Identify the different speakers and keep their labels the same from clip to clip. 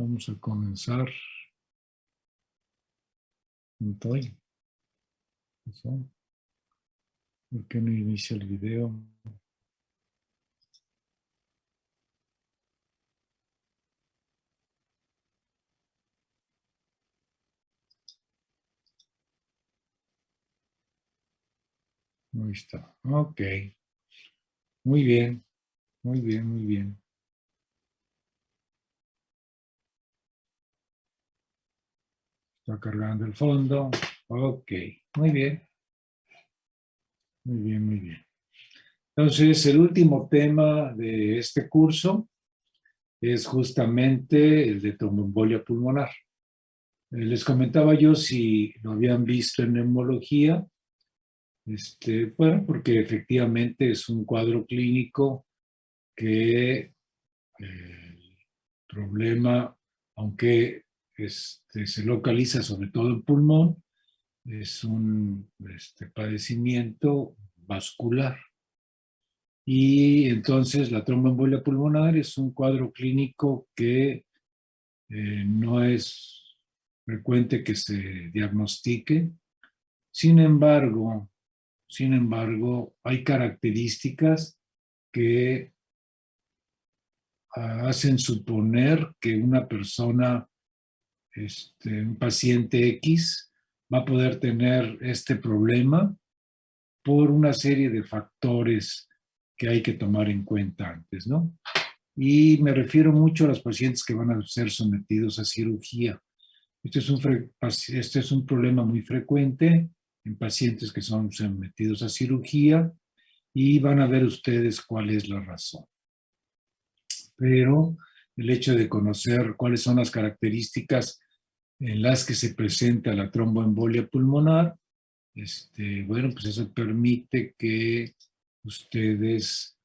Speaker 1: Vamos a comenzar. Estoy. ¿Por qué no inicia el video? Ahí está. Ok. Muy bien. Muy bien, muy bien. Está cargando el fondo. Ok. Muy bien. Muy bien, muy bien. Entonces, el último tema de este curso es justamente el de tromboembolia pulmonar. Les comentaba yo si lo habían visto en neumología. Bueno, porque efectivamente es un cuadro clínico que el problema, aunque se localiza sobre todo en pulmón, es un padecimiento vascular. Y entonces la tromboembolia pulmonar es un cuadro clínico que no es frecuente que se diagnostique. Sin embargo, hay características que hacen suponer que una persona, un paciente X, va a poder tener este problema por una serie de factores que hay que tomar en cuenta antes, ¿no? Y me refiero mucho a los pacientes que van a ser sometidos a cirugía. Este es un problema muy frecuente en pacientes que son sometidos a cirugía y van a ver ustedes cuál es la razón. Pero el hecho de conocer cuáles son las características en las que se presenta la tromboembolia pulmonar, bueno, pues eso permite que ustedes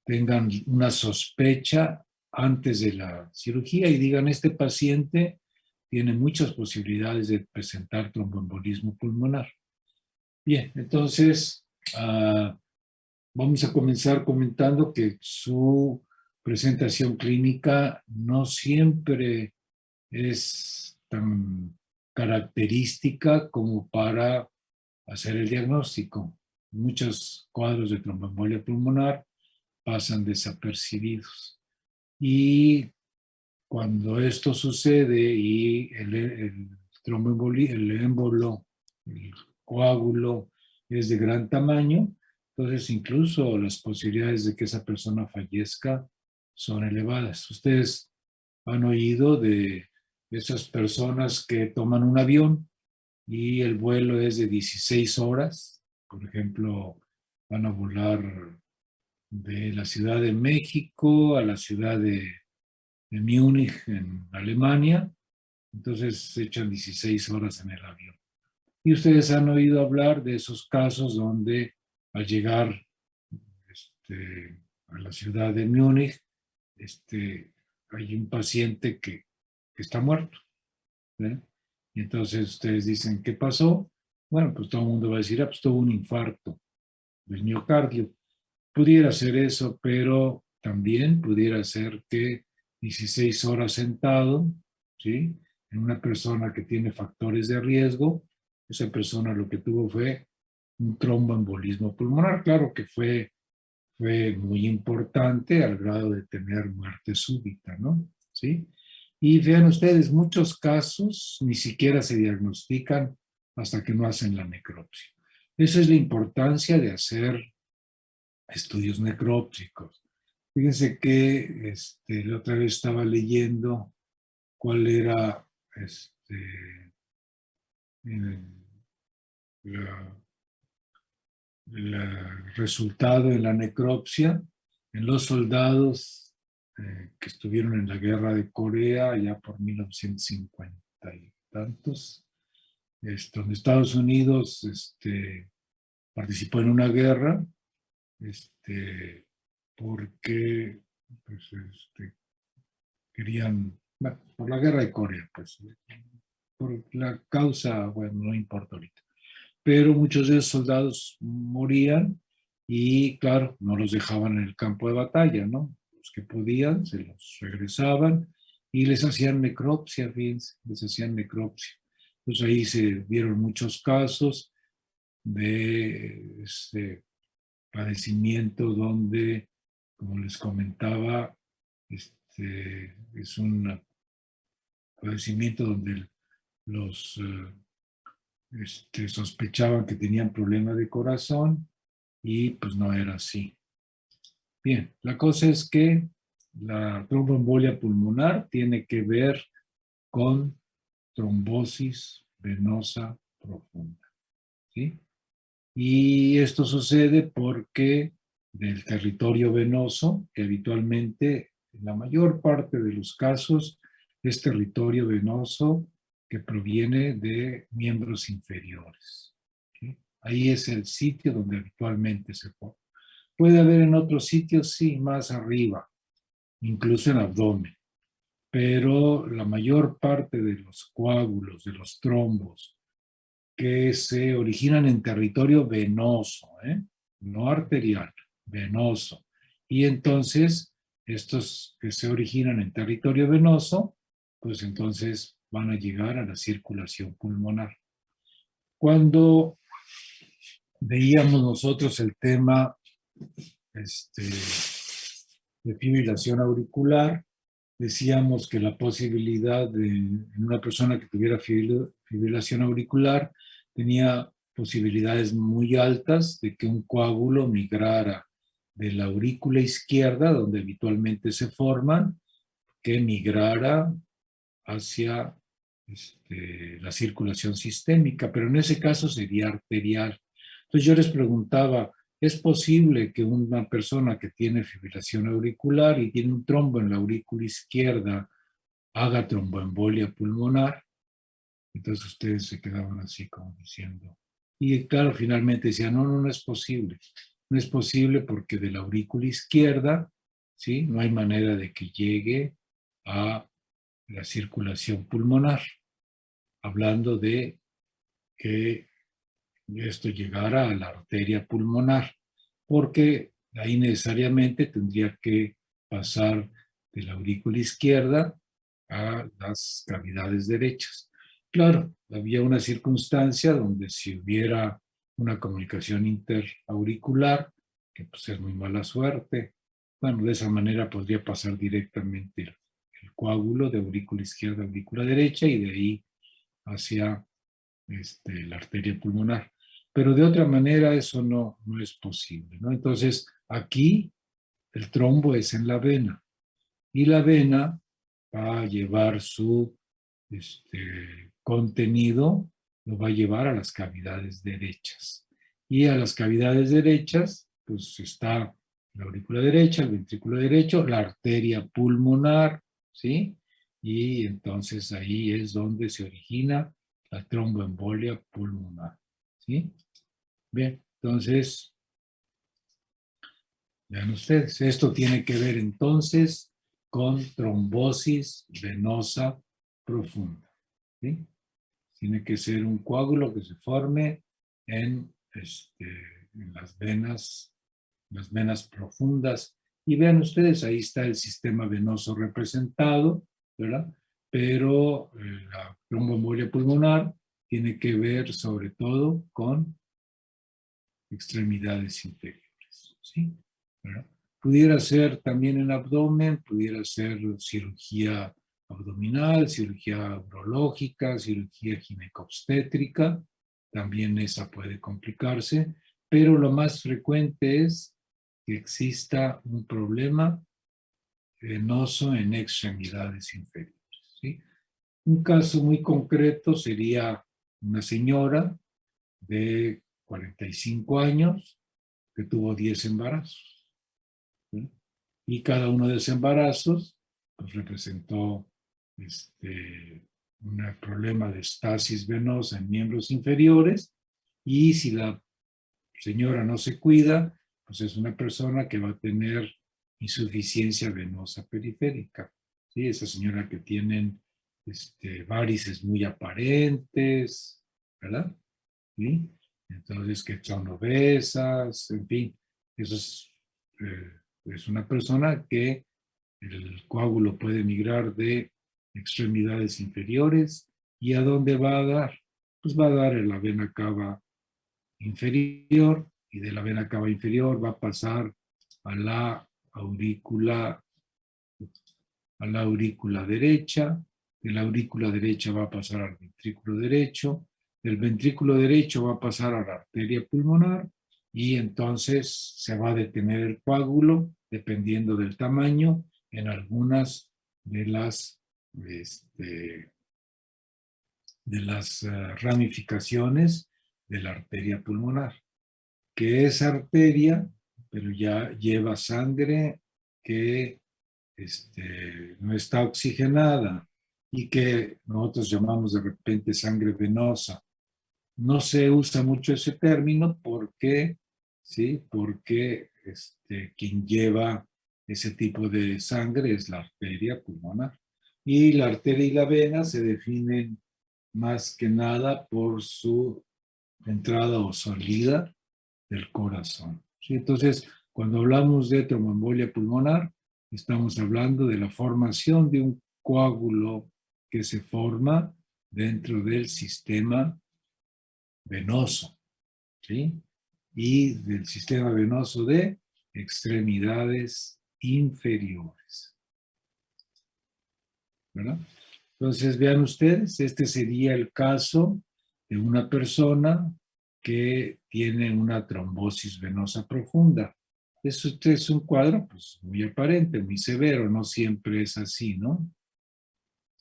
Speaker 1: tengan una sospecha antes de la cirugía y digan, este paciente tiene muchas posibilidades de presentar tromboembolismo pulmonar. Bien, entonces vamos a comenzar comentando que su presentación clínica no siempre es tan característica como para hacer el diagnóstico. Muchos cuadros de tromboembolia pulmonar pasan desapercibidos. Y cuando esto sucede y el émbolo, el coágulo es de gran tamaño, entonces incluso las posibilidades de que esa persona fallezca son elevadas. Ustedes han oído de esas personas que toman un avión y el vuelo es de 16 horas. Por ejemplo, van a volar de la Ciudad de México a la ciudad de Múnich, en Alemania. Entonces se echan 16 horas en el avión. Y ustedes han oído hablar de esos casos donde al llegar a la ciudad de Múnich, hay un paciente que está muerto. ¿Eh? Y entonces ustedes dicen, ¿qué pasó? Bueno, pues todo el mundo va a decir, pues tuvo un infarto del miocardio. Pudiera ser eso, pero también pudiera ser que 16 horas sentado, ¿sí? En una persona que tiene factores de riesgo, esa persona lo que tuvo fue un tromboembolismo pulmonar. Claro que fue muy importante al grado de tener muerte súbita, ¿no? ¿Sí? Y vean ustedes, muchos casos ni siquiera se diagnostican hasta que no hacen la necropsia. Esa es la importancia de hacer estudios necrópticos. Fíjense que la otra vez estaba leyendo cuál era el resultado en la necropsia en los soldados que estuvieron en la guerra de Corea ya por 1950 y tantos, donde Estados Unidos participó en una guerra porque pues, querían, bueno, por la guerra de Corea, pues, por la causa, bueno, no importa ahorita. Pero muchos de esos soldados morían y, claro, no los dejaban en el campo de batalla, ¿no? los que podían, se los regresaban y les hacían necropsia, fíjense, les hacían necropsia. Entonces ahí se vieron muchos casos de padecimiento donde, como les comentaba, es un padecimiento donde los sospechaban que tenían problemas de corazón y pues no era así. Bien, la cosa es que la tromboembolia pulmonar tiene que ver con trombosis venosa profunda, ¿sí? Y esto sucede porque del territorio venoso, que habitualmente en la mayor parte de los casos es territorio venoso que proviene de miembros inferiores, ¿sí? Ahí es el sitio donde habitualmente se forma. Puede haber en otros sitios, sí, más arriba, incluso en abdomen, pero la mayor parte de los coágulos, de los trombos, que se originan en territorio venoso, no arterial, venoso. Y entonces, estos que se originan en territorio venoso, pues entonces van a llegar a la circulación pulmonar. Cuando veíamos nosotros el tema de fibrilación auricular, decíamos que la posibilidad de en una persona que tuviera fibrilación auricular tenía posibilidades muy altas de que un coágulo migrara de la aurícula izquierda, donde habitualmente se forman, que migrara hacia la circulación sistémica, pero en ese caso sería arterial. Entonces yo les preguntaba, ¿es posible que una persona que tiene fibrilación auricular y tiene un trombo en la aurícula izquierda haga tromboembolia pulmonar? Entonces ustedes se quedaban así como diciendo. Y claro, finalmente decían, no, no, no es posible. No es posible porque de la aurícula izquierda, ¿sí? No hay manera de que llegue a la circulación pulmonar, hablando de que esto llegara a la arteria pulmonar, porque ahí necesariamente tendría que pasar de la aurícula izquierda a las cavidades derechas. Claro, había una circunstancia donde si hubiera una comunicación interauricular, que pues es muy mala suerte, bueno, de esa manera podría pasar directamente el coágulo de aurícula izquierda a aurícula derecha y de ahí hacia la arteria pulmonar. Pero de otra manera eso no es posible, ¿no? Entonces, aquí el trombo es en la vena y la vena va a llevar su contenido, lo va a llevar a las cavidades derechas. Y a las cavidades derechas, pues está la aurícula derecha, el ventrículo derecho, la arteria pulmonar, ¿sí? Y entonces ahí es donde se origina la tromboembolia pulmonar, ¿sí? Bien, entonces, vean ustedes, esto tiene que ver entonces con trombosis venosa profunda, ¿sí? Tiene que ser un coágulo que se forme en, en las venas profundas. Y vean ustedes, ahí está el sistema venoso representado, ¿verdad? Pero la tromboembolia pulmonar tiene que ver sobre todo con extremidades inferiores, ¿sí? ¿Verdad? Pudiera ser también en abdomen, pudiera ser cirugía abdominal, cirugía urológica, cirugía ginecobstétrica, también esa puede complicarse, pero lo más frecuente es que exista un problema venoso en extremidades inferiores, ¿sí? Un caso muy concreto sería una señora de 45 años que tuvo 10 embarazos, ¿sí? Y cada uno de esos embarazos pues, representó un problema de estasis venosa en miembros inferiores y si la señora no se cuida, pues es una persona que va a tener insuficiencia venosa periférica, ¿sí? Esa señora que tienen varices muy aparentes, ¿verdad? ¿Sí? Entonces, que son obesas, en fin, eso es una persona que El coágulo puede migrar de extremidades inferiores. ¿Y a dónde va a dar? Pues va a dar en la vena cava inferior, y de la vena cava inferior va a pasar a la aurícula, derecha. De la aurícula derecha va a pasar al ventrículo derecho. Del ventrículo derecho va a pasar a la arteria pulmonar, y entonces se va a detener el coágulo dependiendo del tamaño en algunas de las, este, ramificaciones de la arteria pulmonar, que es arteria, pero ya lleva sangre que no está oxigenada y que nosotros llamamos de repente sangre venosa. No se usa mucho ese término porque, ¿sí? Porque quien lleva ese tipo de sangre es la arteria pulmonar. Y la arteria y la vena se definen más que nada por su entrada o salida del corazón. ¿Sí? Entonces, cuando hablamos de tromboembolia pulmonar, estamos hablando de la formación de un coágulo que se forma dentro del sistema venoso, ¿sí? Y del sistema venoso de extremidades inferiores, ¿verdad? Entonces, vean ustedes, este sería el caso de una persona que tiene una trombosis venosa profunda. Eso es un cuadro pues, muy aparente, muy severo, no siempre es así, ¿no?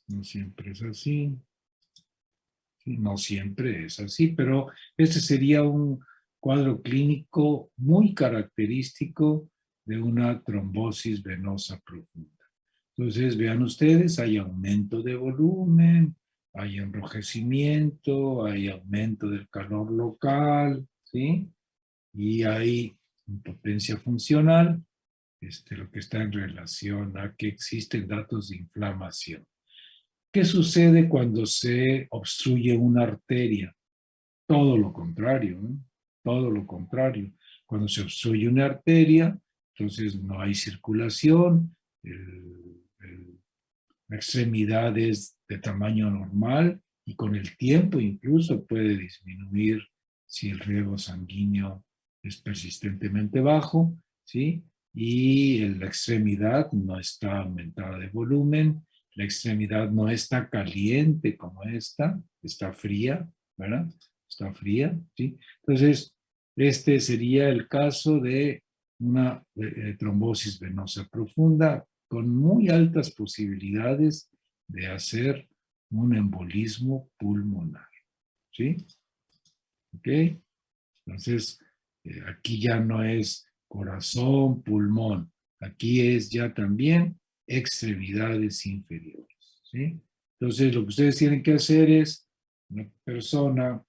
Speaker 1: No siempre es así, sí, no siempre es así, pero este sería un cuadro clínico muy característico de una trombosis venosa profunda. Entonces, vean ustedes, hay aumento de volumen, hay enrojecimiento, hay aumento del calor local, ¿sí? Y hay impotencia funcional, lo que está en relación a que existen datos de inflamación. ¿Qué sucede cuando se obstruye una arteria? Todo lo contrario, ¿no? Todo lo contrario. Cuando se obstruye una arteria, entonces no hay circulación, la extremidad es de tamaño normal y con el tiempo incluso puede disminuir si el riego sanguíneo es persistentemente bajo, ¿sí? Y la extremidad no está aumentada de volumen, la extremidad no está caliente como esta, está fría, ¿verdad? Está fría, ¿sí? Entonces, este sería el caso de una trombosis venosa profunda con muy altas posibilidades de hacer un embolismo pulmonar, ¿sí? ¿Ok? Entonces, aquí ya no es corazón, pulmón, aquí es ya también extremidades inferiores, ¿sí? Entonces, lo que ustedes tienen que hacer es una persona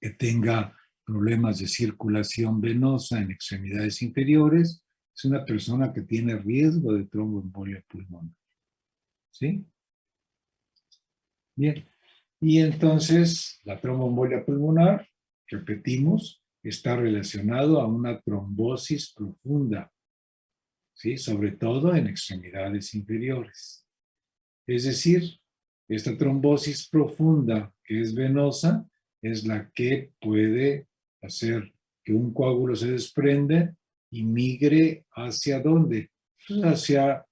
Speaker 1: que tenga problemas de circulación venosa en extremidades inferiores, es una persona que tiene riesgo de tromboembolia pulmonar, ¿sí? Bien, y entonces la tromboembolia pulmonar, repetimos, está relacionado a una trombosis profunda, ¿sí? Sobre todo en extremidades inferiores. Es decir, esta trombosis profunda que es venosa es la que puede hacer que un coágulo se desprende y migre hacia ¿dónde? Hacia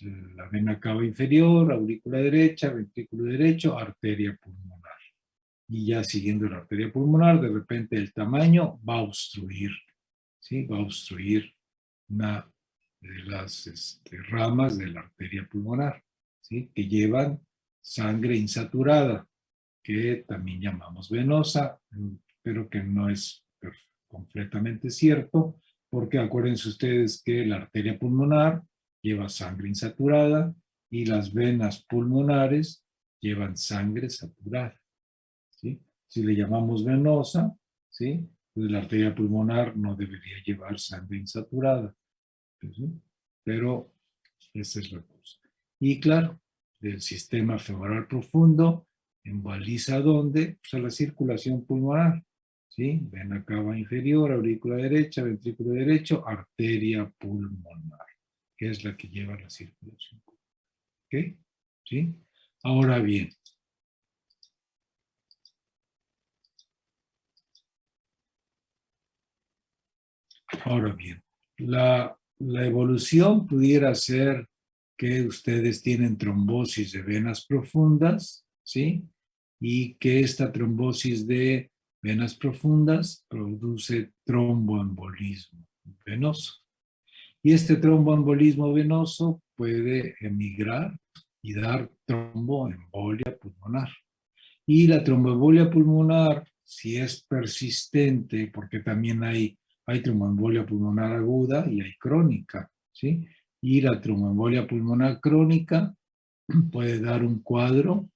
Speaker 1: la vena cava inferior, aurícula derecha, ventrículo derecho, arteria pulmonar. Y ya siguiendo la arteria pulmonar, de repente el tamaño va a obstruir, ¿sí? Va a obstruir una de las ramas de la arteria pulmonar, ¿sí? Que llevan sangre insaturada, que también llamamos venosa, pero que no es completamente cierto, porque acuérdense ustedes que la arteria pulmonar lleva sangre insaturada y las venas pulmonares llevan sangre saturada, ¿sí? Si le llamamos venosa, ¿sí? Pues la arteria pulmonar no debería llevar sangre insaturada, ¿sí? Pero esa es la cosa. Y claro, del sistema femoral profundo emboliza ¿dónde? Pues a la circulación pulmonar, ¿sí? Vena cava inferior, aurícula derecha, ventrículo derecho, arteria pulmonar. que es la que lleva la circulación. ¿Ok? ¿Sí? Ahora bien, la evolución pudiera ser que ustedes tienen trombosis de venas profundas, ¿sí? Y que esta trombosis de venas profundas produce tromboembolismo venoso. Y este tromboembolismo venoso puede emigrar y dar tromboembolia pulmonar. Y la tromboembolia pulmonar, si es persistente, porque también hay tromboembolia pulmonar aguda y hay crónica, ¿sí? Y la tromboembolia pulmonar crónica puede dar un cuadro,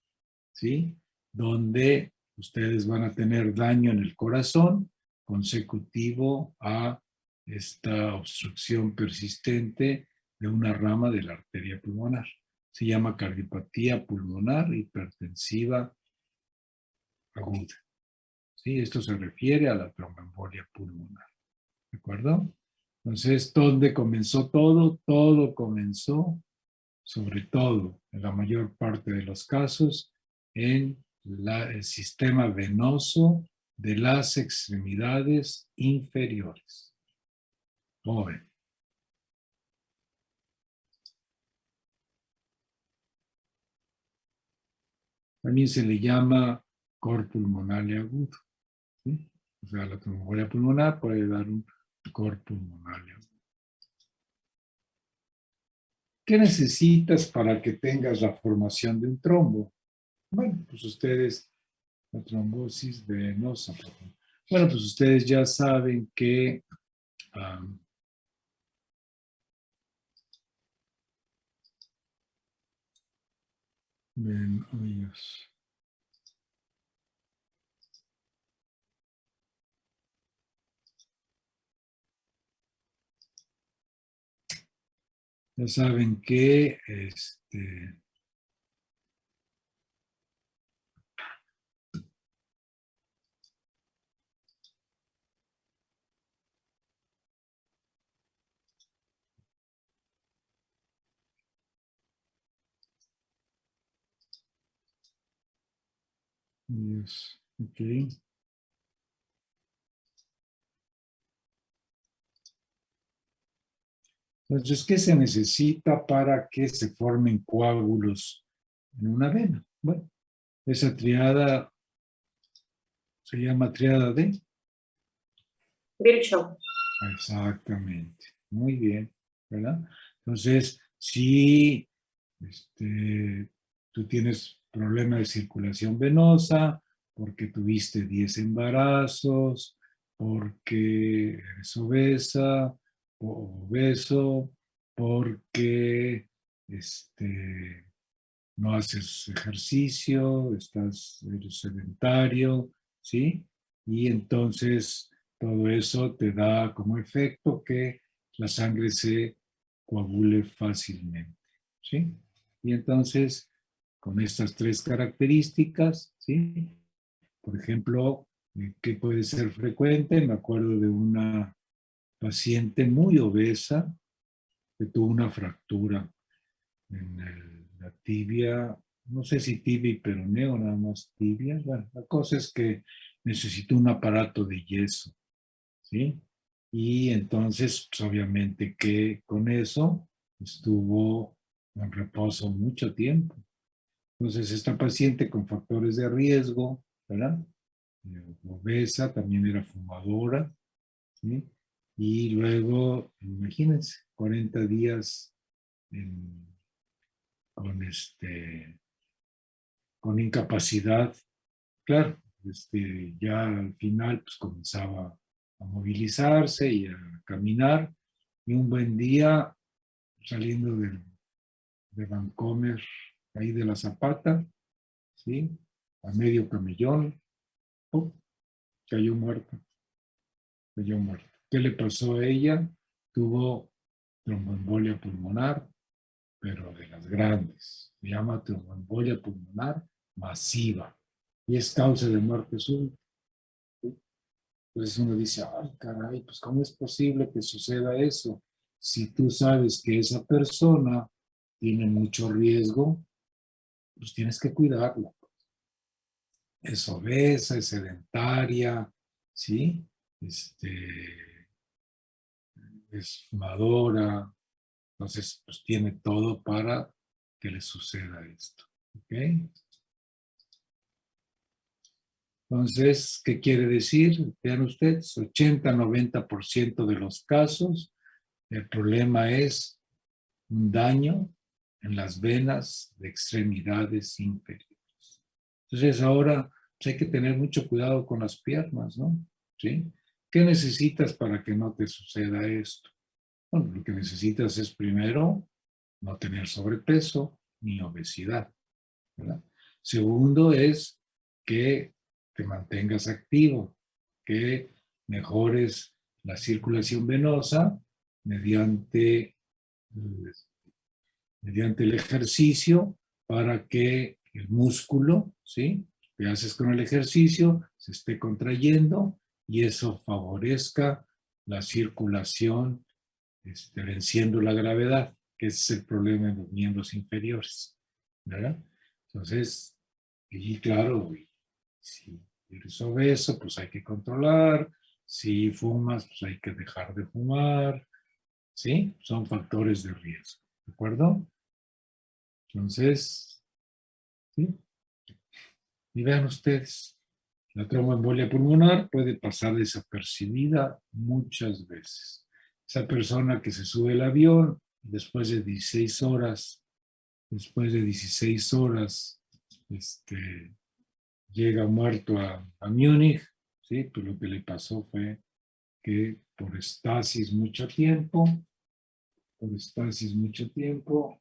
Speaker 1: ¿sí? Donde ustedes van a tener daño en el corazón consecutivo a esta obstrucción persistente de una rama de la arteria pulmonar. Se llama cardiopatía pulmonar hipertensiva aguda. ¿Sí? Esto se refiere a la tromboembolia pulmonar. ¿De acuerdo? Entonces, ¿dónde comenzó todo? Todo comenzó, sobre todo, en la mayor parte de los casos, en el sistema venoso de las extremidades inferiores. ¿Cómo ven? También se le llama cor pulmonale agudo. ¿Sí? O sea, la tromboembolia pulmonar puede dar un cor pulmonale agudo. ¿Qué necesitas para que tengas la formación de un trombo? Bueno, pues ustedes, la trombosis venosa. Bueno, pues ustedes ya saben que um, ya saben que okay. Entonces, ¿qué se necesita para que se formen coágulos en una vena? Bueno, esa triada se llama triada de...
Speaker 2: Virchow.
Speaker 1: Exactamente. Muy bien, ¿verdad? Entonces, si tú tienes problema de circulación venosa, porque tuviste 10 embarazos, porque eres obesa o obeso, porque no haces ejercicio, eres sedentario, ¿sí? Y entonces todo eso te da como efecto que la sangre se coagule fácilmente, ¿sí? Y entonces, con estas tres características, ¿sí? Por ejemplo, ¿qué puede ser frecuente? Me acuerdo de una paciente muy obesa que tuvo una fractura en la tibia, no sé si tibia y peroneo, nada más tibia. Bueno, la cosa es que necesitó un aparato de yeso, ¿sí? Y entonces, pues obviamente que con eso estuvo en reposo mucho tiempo. Entonces, esta paciente con factores de riesgo, ¿verdad? Obesa, también era fumadora, ¿sí? Y luego, imagínense, 40 días en, con con incapacidad. Claro, ya al final pues comenzaba a movilizarse y a caminar, y un buen día saliendo de Vancomer, ahí de la Zapata, ¿sí? A medio camellón, ¡pum! Cayó muerta, cayó muerta. ¿Qué le pasó a ella? Tuvo tromboembolia pulmonar, pero de las grandes. Se llama tromboembolia pulmonar masiva y es causa de muerte súbita. ¿Sí? Entonces uno dice, ay, caray, pues ¿cómo es posible que suceda eso? si tú sabes que esa persona tiene mucho riesgo, pues tienes que cuidarla. Es obesa, es sedentaria, ¿sí? Es fumadora, entonces pues tiene todo para que le suceda esto, ¿ok? Entonces, ¿qué quiere decir? Vean ustedes, 80-90% de los casos, el problema es un daño en las venas de extremidades inferiores. Entonces, ahora pues, hay que tener mucho cuidado con las piernas, ¿no? ¿Sí? ¿Qué necesitas para que no te suceda esto? Bueno, lo que necesitas es primero no tener sobrepeso ni obesidad, ¿verdad? Segundo es que te mantengas activo, que mejores la circulación venosa mediante, mediante el ejercicio para que el músculo, ¿sí? que haces con el ejercicio se esté contrayendo y eso favorezca la circulación, venciendo la gravedad, que es el problema en los miembros inferiores, ¿verdad? Entonces, y claro, si eres obeso, pues hay que controlar. Si fumas, pues hay que dejar de fumar. ¿Sí? Son factores de riesgo. ¿De acuerdo? Entonces, ¿sí? Y vean ustedes, la tromboembolia pulmonar puede pasar desapercibida muchas veces. Esa persona que se sube al avión después de 16 horas, este, llega muerto a Múnich, ¿sí? Pues lo que le pasó fue que por estasis mucho tiempo, por estasis mucho tiempo,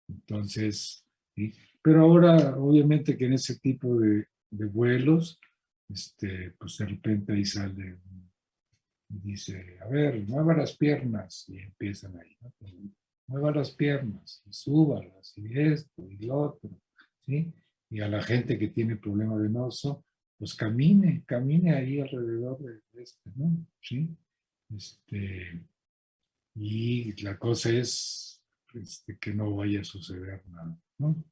Speaker 1: entonces, ¿sí? Pero ahora, obviamente que en ese tipo de vuelos, pues de repente ahí sale y dice, a ver, mueva las piernas, y empiezan ahí, ¿no? Mueva las piernas, y súbalas, y esto, y lo otro, ¿sí? Y a la gente que tiene problema venoso, pues camine ahí alrededor de ¿no? ¿Sí? Este, y la cosa es que no vaya a suceder nada, ¿no?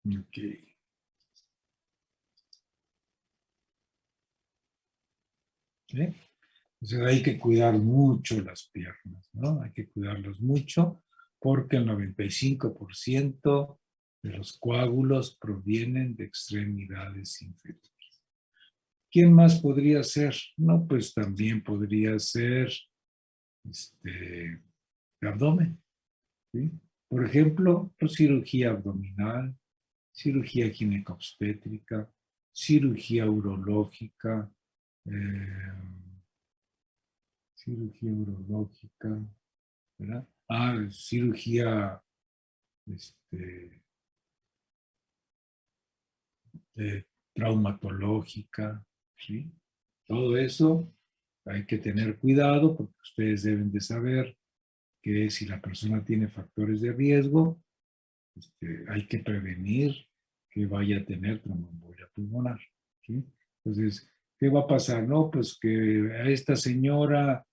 Speaker 1: Ok. ¿Sí? Entonces hay que cuidar mucho las piernas, ¿no? Hay que cuidarlas mucho porque el 95% de los coágulos provienen de extremidades inferiores. ¿Quién más podría ser? No, pues también podría ser este, de abdomen, ¿sí? Por ejemplo, pues, cirugía abdominal, cirugía ginecobstétrica, cirugía urológica, eh, cirugía urológica, ¿verdad? Cirugía este, traumatológica, ¿sí? Todo eso hay que tener cuidado porque ustedes deben de saber que si la persona tiene factores de riesgo, hay que prevenir que vaya a tener tromboembolia pulmonar, ¿sí? Entonces, ¿qué va a pasar? No, pues que a esta señora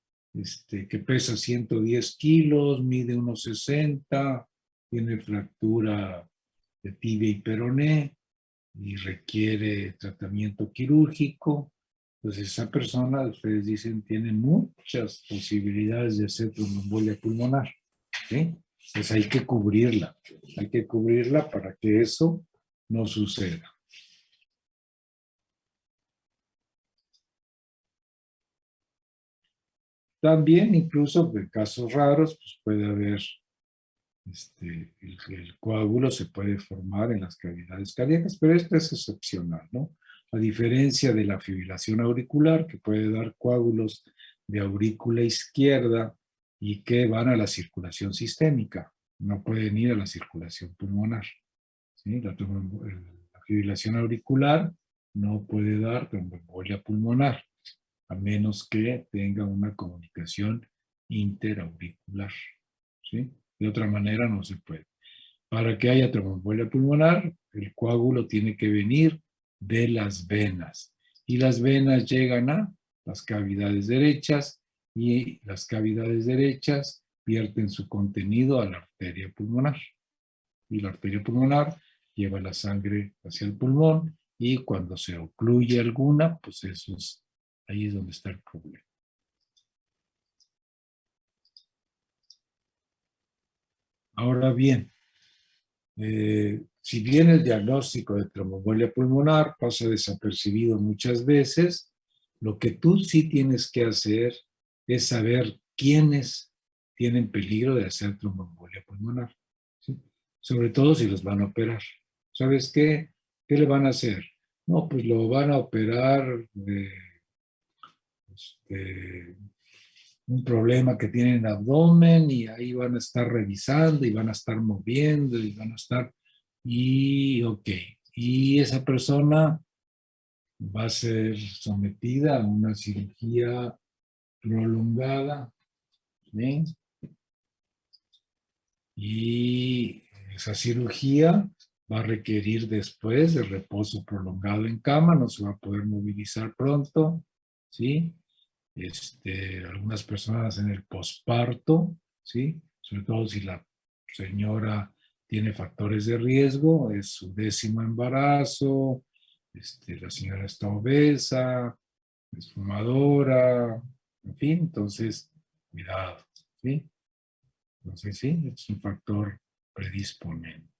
Speaker 1: que pesa 110 kilos, mide unos 60, tiene fractura de tibia y peroné y requiere tratamiento quirúrgico. Entonces, esa persona, ustedes dicen, tiene muchas posibilidades de hacer tromboembolia pulmonar, ¿sí? Pues hay que cubrirla para que eso no suceda. También, incluso en casos raros, pues puede haber, el coágulo se puede formar en las cavidades cardíacas, pero esto es excepcional, ¿no? A diferencia de la fibrilación auricular, que puede dar coágulos de aurícula izquierda y que van a la circulación sistémica, no pueden ir a la circulación pulmonar, ¿sí? La fibrilación auricular no puede dar tromboembolia pulmonar, a menos que tenga una comunicación interauricular, ¿sí? De otra manera no se puede. Para que haya tromboembolia pulmonar, el coágulo tiene que venir de las venas. Y las venas llegan a las cavidades derechas y las cavidades derechas vierten su contenido a la arteria pulmonar. Y la arteria pulmonar lleva la sangre hacia el pulmón y cuando se ocluye alguna, pues ahí es donde está el problema. Ahora bien, si bien el diagnóstico de tromboembolia pulmonar pasa desapercibido muchas veces, lo que tú sí tienes que hacer es saber quiénes tienen peligro de hacer tromboembolia pulmonar, ¿sí? Sobre todo si los van a operar. ¿Sabes qué? ¿Qué le van a hacer? No, pues lo van a operar de un problema que tienen en el abdomen y ahí van a estar revisando y van a estar moviendo y van a estar, y ok, y esa persona va a ser sometida a una cirugía prolongada, ¿sí? Y esa cirugía va a requerir después de reposo prolongado en cama, no se va a poder movilizar pronto, ¿sí? Algunas personas en el posparto, ¿sí? Sobre todo si la señora tiene factores de riesgo, es su 10º embarazo, la señora está obesa, es fumadora, en fin, entonces, cuidado, ¿sí? Entonces, sí, es un factor predisponente.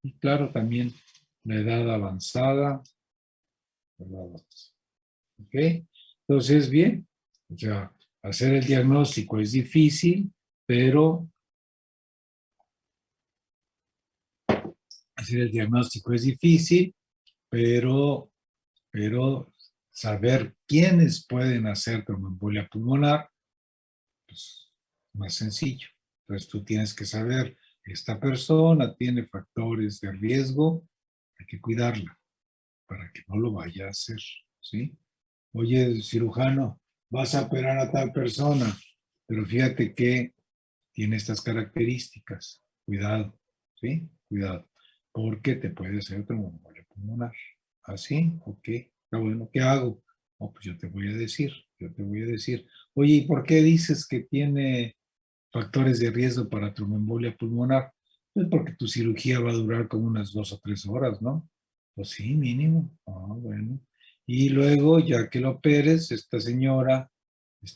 Speaker 1: Y claro, también la edad avanzada, ¿verdad? ¿Ok? Entonces, bien, o sea, hacer el diagnóstico es difícil, pero hacer el diagnóstico es difícil, pero, pero saber quiénes pueden hacer tromboembolia pulmonar, pues más sencillo. Entonces tú tienes que saber, esta persona tiene factores de riesgo, hay que cuidarla para que no lo vaya a hacer, ¿sí? Oye, cirujano, vas a operar a tal persona, pero fíjate que tiene estas características. Cuidado, ¿sí? Cuidado, porque te puede ser tromboembolia pulmonar. ¿Así? Ok, está bueno, ¿qué hago? Oh, pues yo te voy a decir. Oye, ¿y por qué dices que tiene factores de riesgo para tromboembolia pulmonar? Pues porque tu cirugía va a durar como unas 2 o 3 horas, ¿no? Pues sí, mínimo. Ah, bueno. Y luego, ya que lo operes, esta señora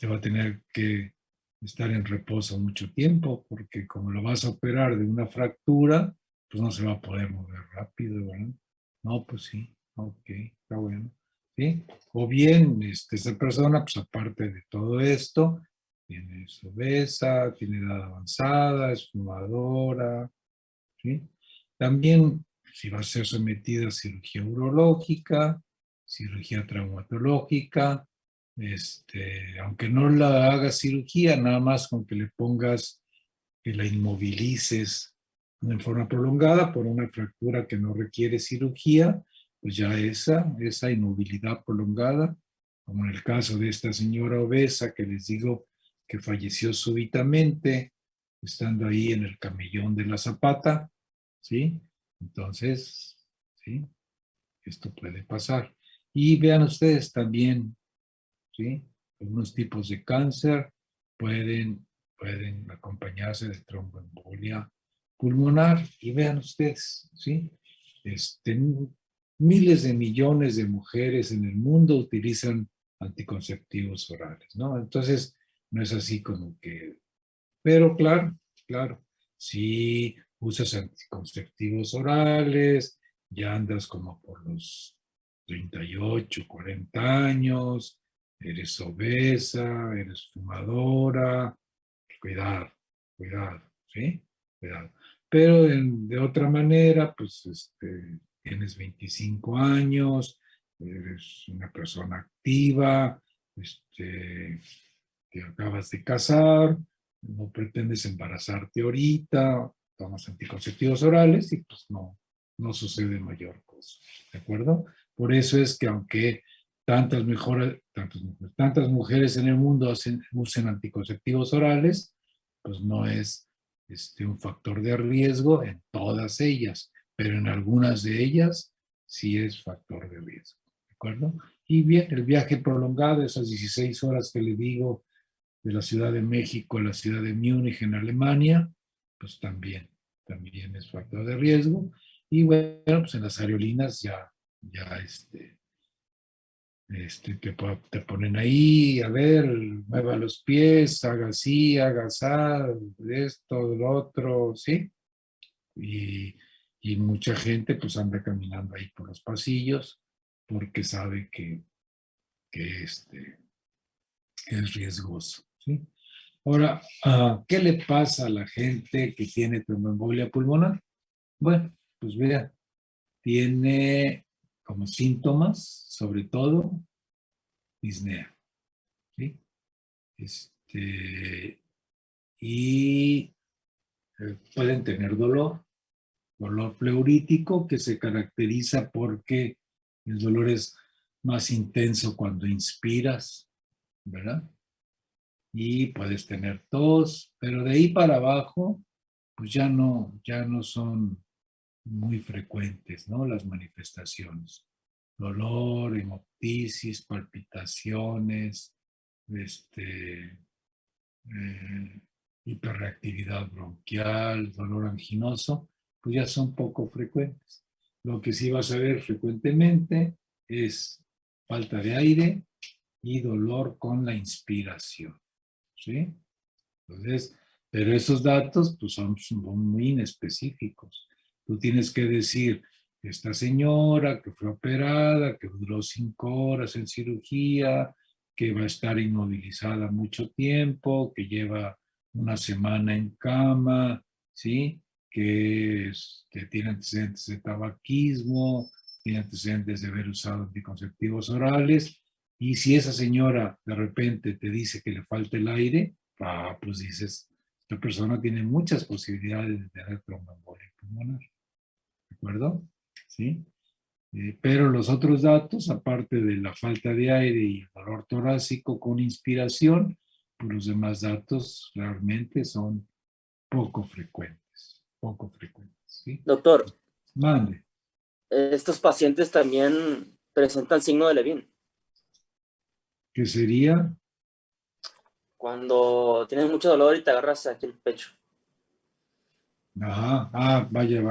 Speaker 1: va a tener que estar en reposo mucho tiempo, porque como lo vas a operar de una fractura, pues no se va a poder mover rápido, ¿verdad? No, pues sí, ok, está bueno. ¿Sí? O bien, esa persona, pues aparte de todo esto, tiene obesa, tiene edad avanzada, es fumadora, ¿sí? También, si va a ser sometida a cirugía urológica, cirugía traumatológica, aunque no la hagas cirugía, nada más con que le pongas, que la inmovilices en forma prolongada por una fractura que no requiere cirugía, pues ya esa inmovilidad prolongada, como en el caso de esta señora obesa que les digo que falleció súbitamente, estando ahí en el camellón de la Zapata, ¿sí? Entonces, ¿sí? Esto puede pasar. Y vean ustedes también, ¿sí? Algunos tipos de cáncer pueden acompañarse de tromboembolia pulmonar. Y vean ustedes, ¿sí? Miles de millones de mujeres en el mundo utilizan anticonceptivos orales, ¿no? Entonces, no es así como que... Pero claro, claro, si usas anticonceptivos orales, ya andas como por los 38, 40 años, eres obesa, eres fumadora, cuidado, cuidado, ¿sí? Cuidado. Pero de otra manera, pues tienes 25 años, eres una persona activa, te acabas de casar, no pretendes embarazarte ahorita, tomas anticonceptivos orales y pues no sucede mayor cosa, ¿de acuerdo? Por eso es que aunque tantas mujeres en el mundo usen anticonceptivos orales, pues no es un factor de riesgo en todas ellas, pero en algunas de ellas sí es factor de riesgo, ¿de acuerdo? Y bien, el viaje prolongado, esas 16 horas que le digo, de la Ciudad de México a la ciudad de Múnich en Alemania, pues también es factor de riesgo. Y bueno, pues en las aerolíneas ya te ponen ahí, a ver, mueva los pies, haga así, haga así, esto, lo otro, ¿sí? Y, y mucha gente pues anda caminando ahí por los pasillos porque sabe que es riesgoso, ¿sí? Ahora, ¿qué le pasa a la gente que tiene tromboembolia pulmonar? Bueno, pues vea, tiene como síntomas, sobre todo, disnea, ¿sí? Y pueden tener dolor pleurítico que se caracteriza porque el dolor es más intenso cuando inspiras, ¿verdad? Y puedes tener tos, pero de ahí para abajo, pues ya no son muy frecuentes, ¿no? Las manifestaciones. Dolor, hemoptisis, palpitaciones, este, eh, hiperreactividad bronquial, dolor anginoso, pues ya son poco frecuentes. Lo que sí vas a ver frecuentemente es falta de aire y dolor con la inspiración, ¿sí? Entonces, pero esos datos pues son muy inespecíficos. Tú tienes que decir, esta señora que fue operada, que duró 5 horas en cirugía, que va a estar inmovilizada mucho tiempo, que lleva una semana en cama, ¿sí? Que tiene antecedentes de tabaquismo, tiene antecedentes de haber usado anticonceptivos orales, y si esa señora de repente te dice que le falta el aire, pues dices, esta persona tiene muchas posibilidades de tener tromboembolia pulmonar, ¿de acuerdo? ¿Sí? Pero los otros datos, aparte de la falta de aire y el dolor torácico con inspiración, pues los demás datos realmente son poco frecuentes, ¿sí?
Speaker 2: Doctor,
Speaker 1: Mande,
Speaker 2: estos pacientes también presentan signo de Levin.
Speaker 1: ¿qué sería?
Speaker 2: Cuando tienes mucho dolor y te agarras aquí el pecho.
Speaker 1: Ajá, vaya.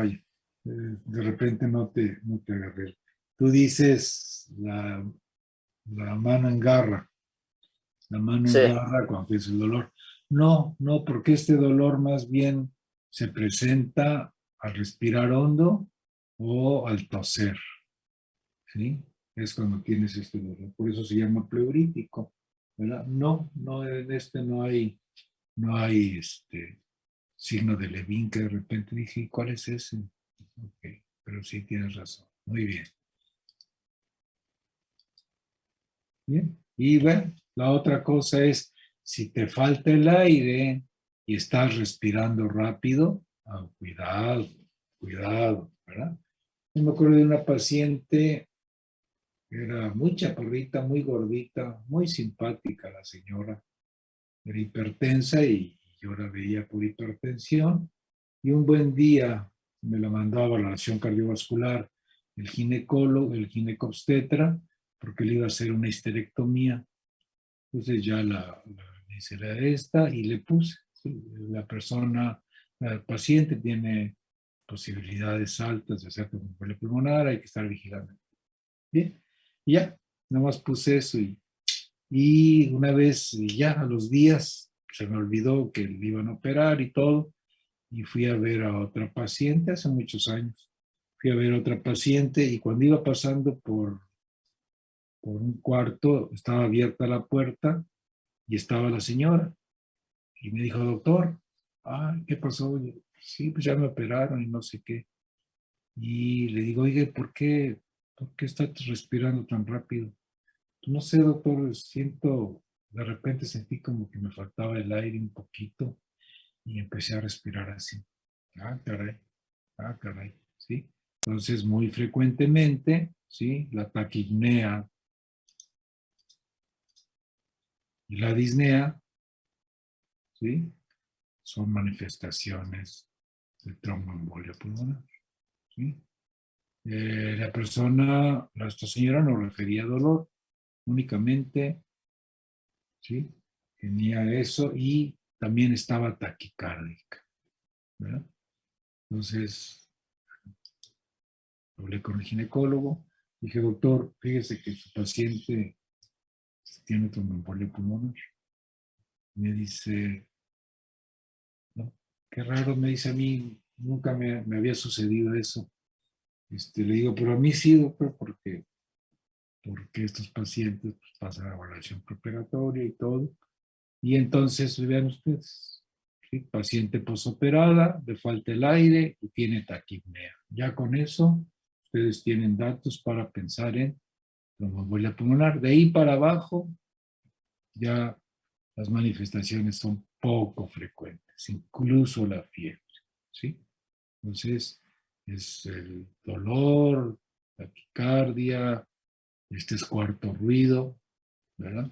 Speaker 1: De repente no te agarré. Tú dices la mano en garra. La mano
Speaker 2: Sí.
Speaker 1: en garra cuando tienes el dolor. No, porque este dolor más bien se presenta al respirar hondo o al toser, ¿sí? Es cuando tienes este dolor. Por eso se llama pleurítico, ¿verdad? No, en este no hay signo de Levin que de repente dije, ¿cuál es ese? Ok, pero sí tienes razón. Muy bien. Bien. Y bueno, la otra cosa es, si te falta el aire y estás respirando rápido, cuidado, ¿verdad? Yo me acuerdo de una paciente que era muy chaparrita, muy gordita, muy simpática la señora, era hipertensa y yo la veía por hipertensión. Y un buen día me la mandó a valoración cardiovascular el ginecólogo, el ginecobstetra, porque le iba a hacer una histerectomía. Entonces ya le hice esta y le puse. ¿Sí? La paciente tiene posibilidades altas de hacer tromboembolia pulmonar, hay que estar vigilando. Bien, y ya, nada más puse eso y una vez, ya a los días, se me olvidó que le iban a operar y todo, y fui a ver a otra paciente hace muchos años. Fui a ver a otra paciente y cuando iba pasando por un cuarto, estaba abierta la puerta y estaba la señora. Y me dijo, doctor, ¿qué pasó? Sí, pues ya me operaron y no sé qué. Y le digo, oye, por qué está respirando tan rápido? No sé, doctor, de repente sentí como que me faltaba el aire un poquito y empecé a respirar así. Caray, caray, ¿sí? Entonces, muy frecuentemente, ¿sí? La taquipnea y la disnea, ¿sí? son manifestaciones de tromboembolia pulmonar. ¿Sí? Esta señora no refería dolor, únicamente, ¿sí? Tenía eso y también estaba taquicárdica, ¿verdad? Entonces, hablé con el ginecólogo, dije, doctor, fíjese que su paciente tiene tromboembolia pulmonar. Me dice, no, qué raro, me dice a mí, nunca me había sucedido eso. Le digo, pero a mí sí, doctor, porque estos pacientes pues, pasan a evaluación preoperatoria y todo. Y entonces, vean ustedes, ¿sí? Paciente posoperada, le falta el aire y tiene taquipnea. Ya con eso, ustedes tienen datos para pensar en tromboembolia pulmonar. De ahí para abajo, ya las manifestaciones son poco frecuentes, incluso la fiebre, ¿sí? Entonces, es el dolor, taquicardia, este es cuarto ruido, ¿verdad?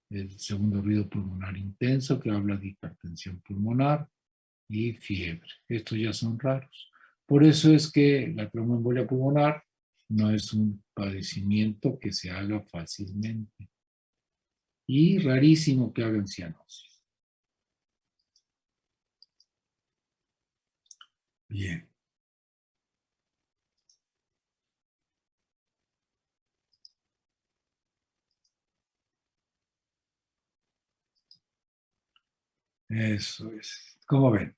Speaker 1: El segundo ruido pulmonar intenso, que habla de hipertensión pulmonar, y fiebre. Estos ya son raros. Por eso es que la tromboembolia pulmonar no es un padecimiento que se haga fácilmente. Y rarísimo que hagan cianosis. Bien. Eso es. ¿Cómo ven?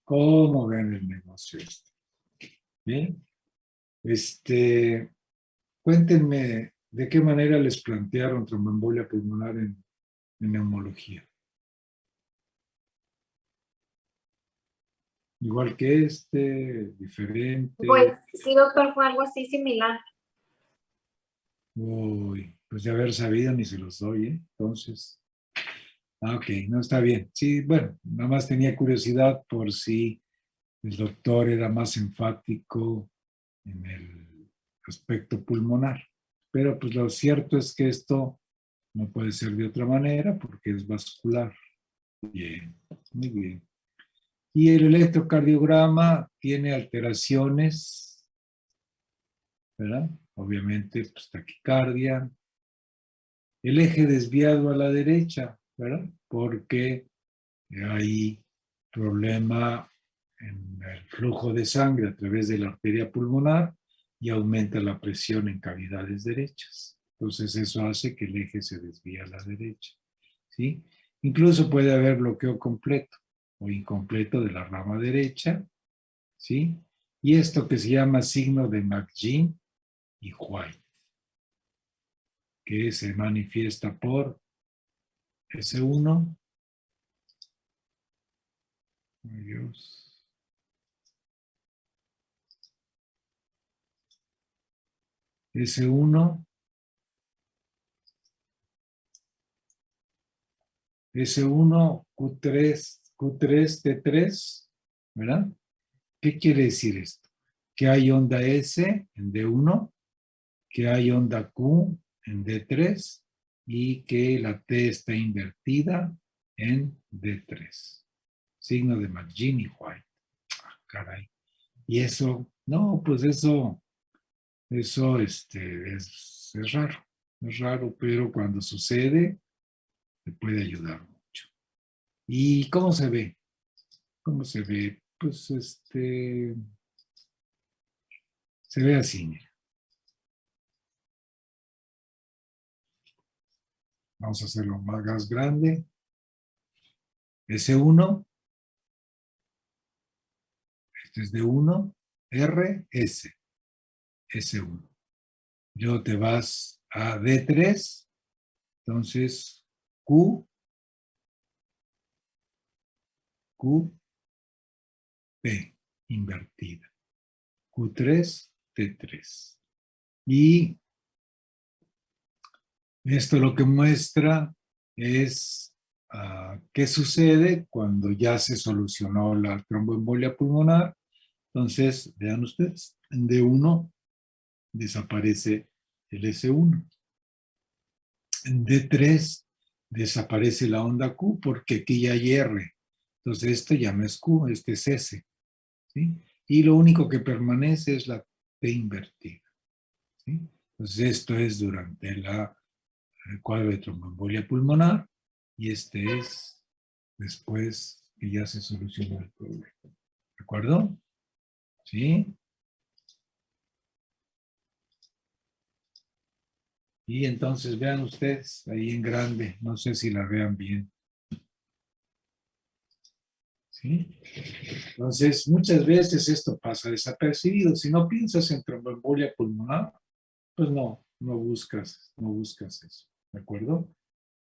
Speaker 1: ¿Cómo ven el negocio este? Bien. Cuéntenme de qué manera les plantearon tromboembolia pulmonar en neumología. Igual que diferente.
Speaker 3: Pues sí, doctor, fue algo así similar.
Speaker 1: Uy, pues de haber sabido ni se los doy, ¿eh? Entonces, ok, no está bien. Sí, bueno, nada más tenía curiosidad por si el doctor era más enfático en el aspecto pulmonar. Pero pues lo cierto es que esto no puede ser de otra manera porque es vascular. Bien, muy bien. Y el electrocardiograma tiene alteraciones, ¿verdad? Obviamente, pues taquicardia. El eje desviado a la derecha, ¿verdad? Porque hay problema en el flujo de sangre a través de la arteria pulmonar y aumenta la presión en cavidades derechas. Entonces eso hace que el eje se desvíe a la derecha, ¿sí? Incluso puede haber bloqueo completo o incompleto de la rama derecha, ¿sí? Y esto que se llama signo de McGinn y White, que se manifiesta por S1, ay Dios, S1, S1, Q3, Q3, T3, ¿verdad? ¿Qué quiere decir esto? Que hay onda S en D1, que hay onda Q en D3 y que la T está invertida en D3. Signo de McGinn y White. Ah, caray. Y eso, no, pues eso es raro. Es raro, pero cuando sucede, te puede ayudar mucho. ¿Y cómo se ve? ¿Cómo se ve? Pues se ve así, mira. Vamos a hacerlo más grande. S1, este es D1, R, S, S1. Luego te vas a D3, entonces Q, Q, P, invertida. Q3, T3. Y esto lo que muestra es qué sucede cuando ya se solucionó la tromboembolia pulmonar. Entonces, vean ustedes, en D1 desaparece el S1. En D3 desaparece la onda Q porque aquí ya hay R. Entonces esto ya no es Q, este es S, ¿sí? Y lo único que permanece es la T invertida, ¿sí? Entonces esto es durante el cuadro de tromboembolia pulmonar y este es después que ya se solucionó el problema. ¿De acuerdo? ¿Sí? Y entonces vean ustedes ahí en grande, no sé si la vean bien. ¿Sí? Entonces, muchas veces esto pasa desapercibido. Si no piensas en tromboembolia pulmonar, pues no buscas eso, ¿de acuerdo?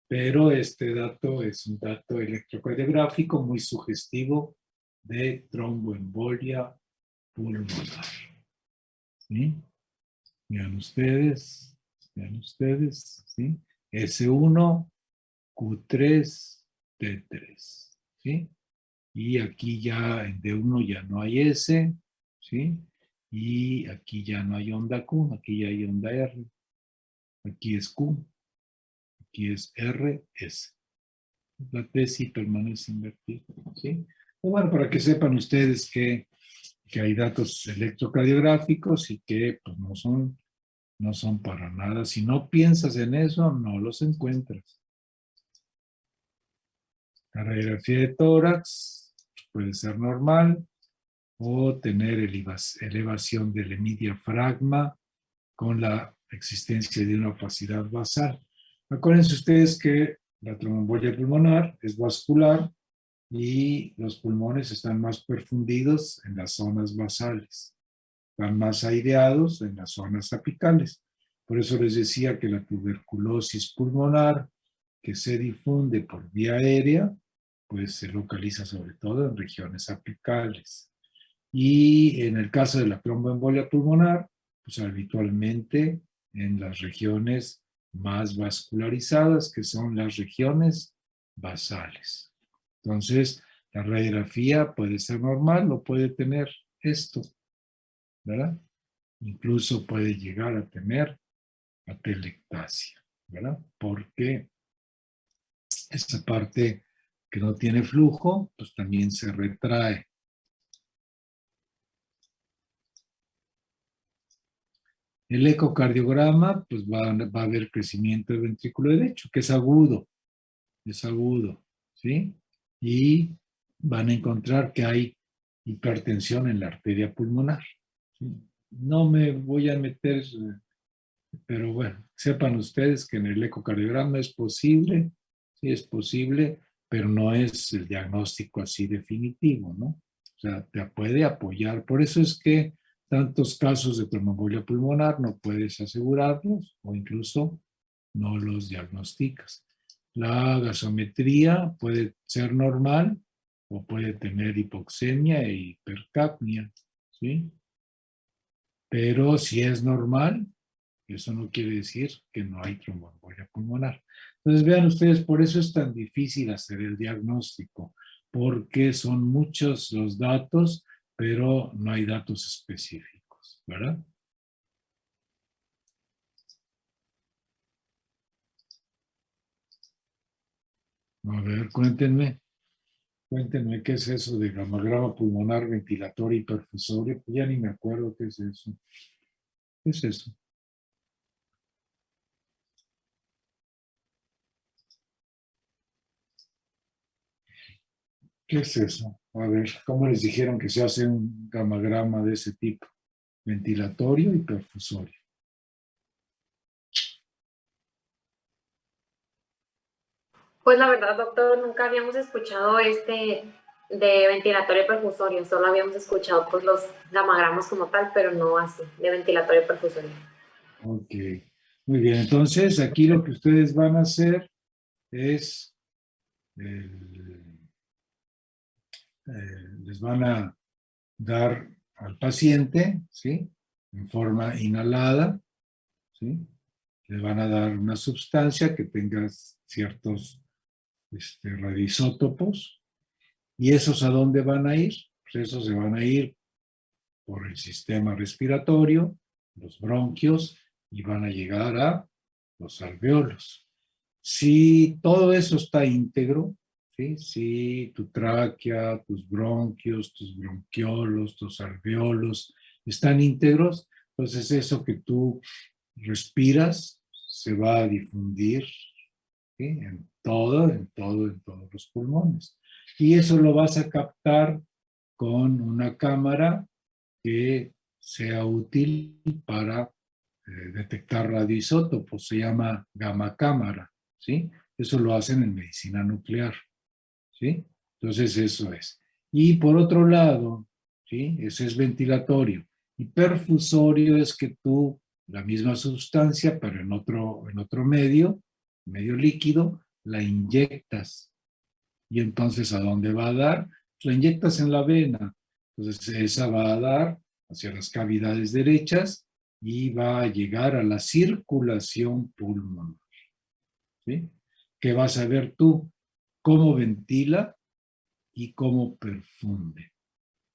Speaker 1: Pero este dato es un dato electrocardiográfico muy sugestivo de tromboembolia pulmonar. ¿Sí? Vean ustedes, ¿sí? S1, Q3, T3, ¿sí? Y aquí ya en D1 ya no hay S, ¿sí? Y aquí ya no hay onda Q, aquí ya hay onda R. Aquí es Q, aquí es R, S. La T sí permanece invertida, ¿sí? Bueno, para que sepan ustedes que hay datos electrocardiográficos y que pues, no son para nada. Si no piensas en eso, no los encuentras. La radiografía de tórax puede ser normal o tener elevación del hemidiafragma con la existencia de una opacidad basal. Acuérdense ustedes que la tromboembolia pulmonar es vascular y los pulmones están más perfundidos en las zonas basales, están más aireados en las zonas apicales. Por eso les decía que la tuberculosis pulmonar que se difunde por vía aérea, pues se localiza sobre todo en regiones apicales. Y en el caso de la tromboembolia pulmonar, pues habitualmente en las regiones más vascularizadas, que son las regiones basales. Entonces, la radiografía puede ser normal o puede tener esto, ¿verdad? Incluso puede llegar a tener atelectasia, ¿verdad? Porque esta parte que no tiene flujo, pues también se retrae. El ecocardiograma, pues va a haber crecimiento del ventrículo derecho, que es agudo, ¿sí? Y van a encontrar que hay hipertensión en la arteria pulmonar. ¿Sí? No me voy a meter, pero bueno, sepan ustedes que en el ecocardiograma es posible, sí es posible, pero no es el diagnóstico así definitivo, ¿no? O sea, te puede apoyar. Por eso es que tantos casos de tromboembolia pulmonar no puedes asegurarlos o incluso no los diagnosticas. La gasometría puede ser normal o puede tener hipoxemia e hipercapnia, ¿sí? Pero si es normal, eso no quiere decir que no hay tromboembolia pulmonar. Entonces vean ustedes, por eso es tan difícil hacer el diagnóstico, porque son muchos los datos, pero no hay datos específicos, ¿verdad? A ver, cuéntenme qué es eso de gammagrama pulmonar ventilatorio y perfusorio. Pues ya ni me acuerdo qué es eso. ¿Qué es eso? ¿Qué es eso? A ver, ¿cómo les dijeron que se hace un gamagrama de ese tipo? Ventilatorio y perfusorio.
Speaker 3: Pues la verdad, doctor, nunca habíamos escuchado este de ventilatorio perfusorio, solo habíamos escuchado pues los gamagramas como tal, pero no así, de ventilatorio perfusorio.
Speaker 1: Ok, muy bien. Entonces, aquí lo que ustedes van a hacer es, les van a dar al paciente, ¿sí? En forma inhalada, ¿sí? Le van a dar una sustancia que tenga ciertos radioisótopos. ¿Y esos a dónde van a ir? Pues esos se van a ir por el sistema respiratorio, los bronquios, y van a llegar a los alveolos. Si todo eso está íntegro, ¿sí? Si tu tráquea, tus bronquios, tus bronquiolos, tus alveolos están íntegros, entonces eso que tú respiras se va a difundir, ¿sí? En todos los pulmones. Y eso lo vas a captar con una cámara que sea útil para detectar radioisótopos, se llama gamma cámara, ¿sí? Eso lo hacen en medicina nuclear, ¿sí? Entonces eso es. Y por otro lado, ¿sí? Ese es ventilatorio. Y perfusorio es que tú, la misma sustancia, pero en otro medio líquido, la inyectas. Y entonces, ¿a dónde va a dar? La inyectas en la vena. Entonces, esa va a dar hacia las cavidades derechas y va a llegar a la circulación pulmonar, ¿sí? ¿Qué vas a ver tú? Cómo ventila y cómo perfunde,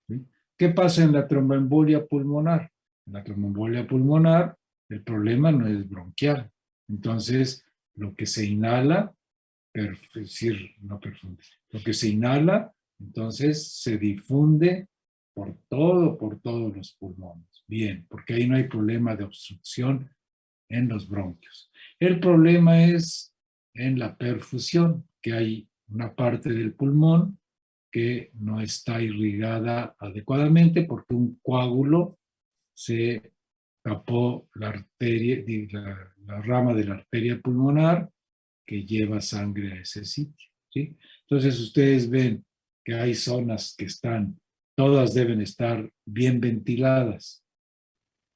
Speaker 1: ¿sí? ¿Qué pasa en la tromboembolia pulmonar? En la tromboembolia pulmonar, el problema no es bronquial. Entonces, lo que se inhala decir, no perfunde. Lo que se inhala, entonces se difunde por todos los pulmones. Bien, porque ahí no hay problema de obstrucción en los bronquios. El problema es en la perfusión, que hay una parte del pulmón que no está irrigada adecuadamente porque un coágulo se tapó la arteria, la rama de la arteria pulmonar que lleva sangre a ese sitio, ¿sí? Entonces ustedes ven que hay zonas que están, todas deben estar bien ventiladas,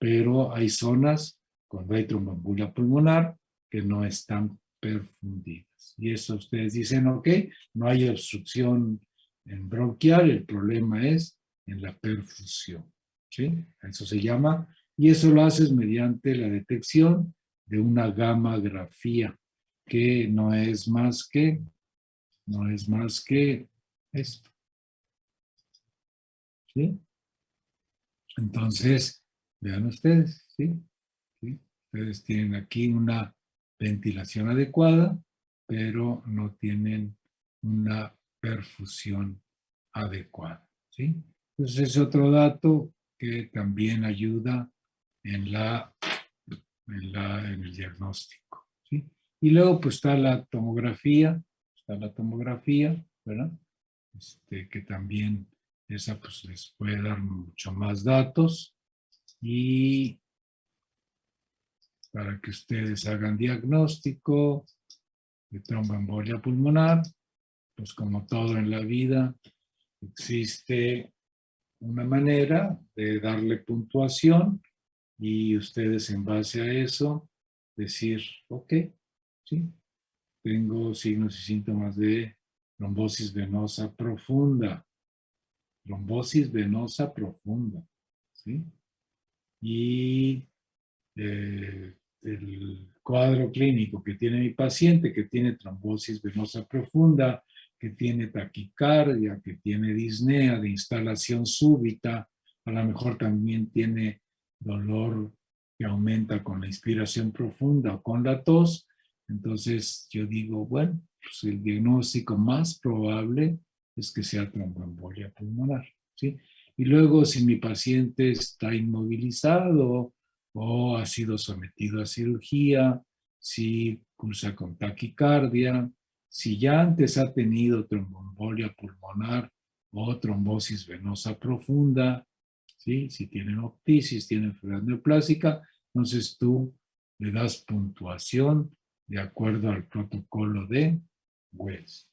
Speaker 1: pero hay zonas cuando hay tromboembolia pulmonar que no están perfundidas. Y eso ustedes dicen, ok, no hay obstrucción en bronquial, el problema es en la perfusión, ¿sí? Eso se llama, y eso lo haces mediante la detección de una gammagrafía, que no es más que esto, ¿sí? Entonces, vean ustedes, ¿sí? ¿Sí? Ustedes tienen aquí una ventilación adecuada, pero no tienen una perfusión adecuada, ¿sí? Entonces es otro dato que también ayuda en en el diagnóstico, ¿sí? Y luego pues está la tomografía, ¿verdad? Que también esa pues les puede dar mucho más datos y para que ustedes hagan diagnóstico de tromboembolia pulmonar, pues como todo en la vida, existe una manera de darle puntuación y ustedes en base a eso decir, ok, sí, tengo signos y síntomas de trombosis venosa profunda, trombosis venosa profunda, ¿sí? Y el cuadro clínico que tiene mi paciente, que tiene trombosis venosa profunda, que tiene taquicardia, que tiene disnea de instalación súbita, a lo mejor también tiene dolor que aumenta con la inspiración profunda o con la tos. Entonces yo digo, bueno, pues el diagnóstico más probable es que sea tromboembolia pulmonar, ¿sí? Y luego si mi paciente está inmovilizado o ha sido sometido a cirugía, si cursa con taquicardia, si ya antes ha tenido tromboembolia pulmonar o trombosis venosa profunda, ¿sí? Si tiene octisis, tiene enfermedad neoplásica, entonces tú le das puntuación de acuerdo al protocolo de Wells.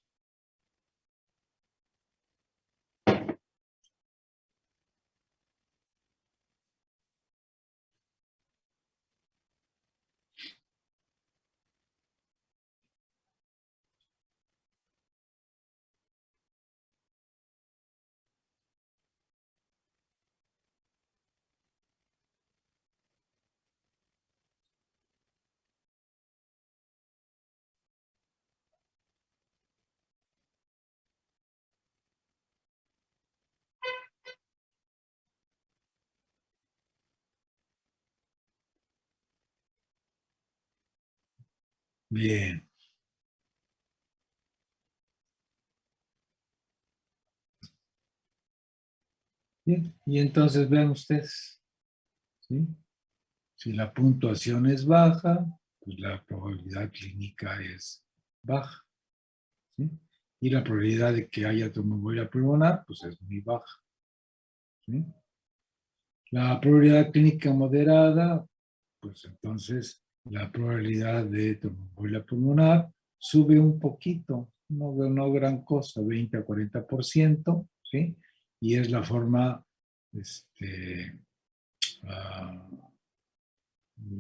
Speaker 1: Bien. Bien, y entonces vean ustedes, ¿sí? Si la puntuación es baja, pues la probabilidad clínica es baja, ¿sí? Y la probabilidad de que haya tromboembolia pulmonar, pues es muy baja, ¿sí? La probabilidad clínica moderada, pues entonces la probabilidad de tromboembolia pulmonar sube un poquito, no gran cosa, 20 a 40%, ¿sí? Y es la forma, ah,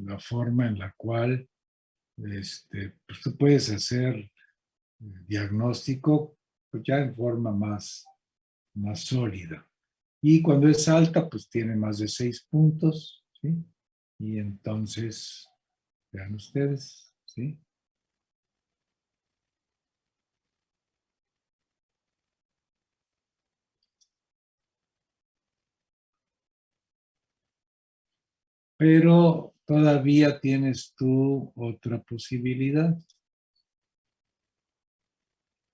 Speaker 1: la forma en la cual pues tú puedes hacer diagnóstico pues ya en forma más sólida. Y cuando es alta, pues tiene más de 6 puntos, ¿sí? Y entonces, vean ustedes, ¿sí? Pero todavía tienes tú otra posibilidad.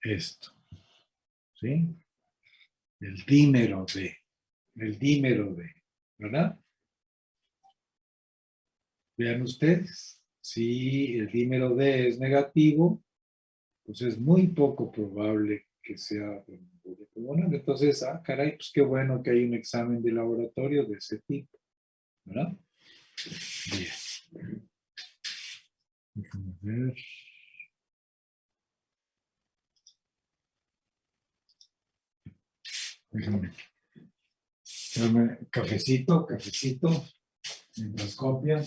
Speaker 1: Esto, ¿sí? El dímero D, ¿verdad? Vean ustedes, si el dímero D es negativo, pues es muy poco probable que sea tromboembolia pulmonar. Entonces, caray, pues qué bueno que hay un examen de laboratorio de ese tipo, ¿verdad? Bien. Déjame ver. Déjame, cafecito, mientras copian.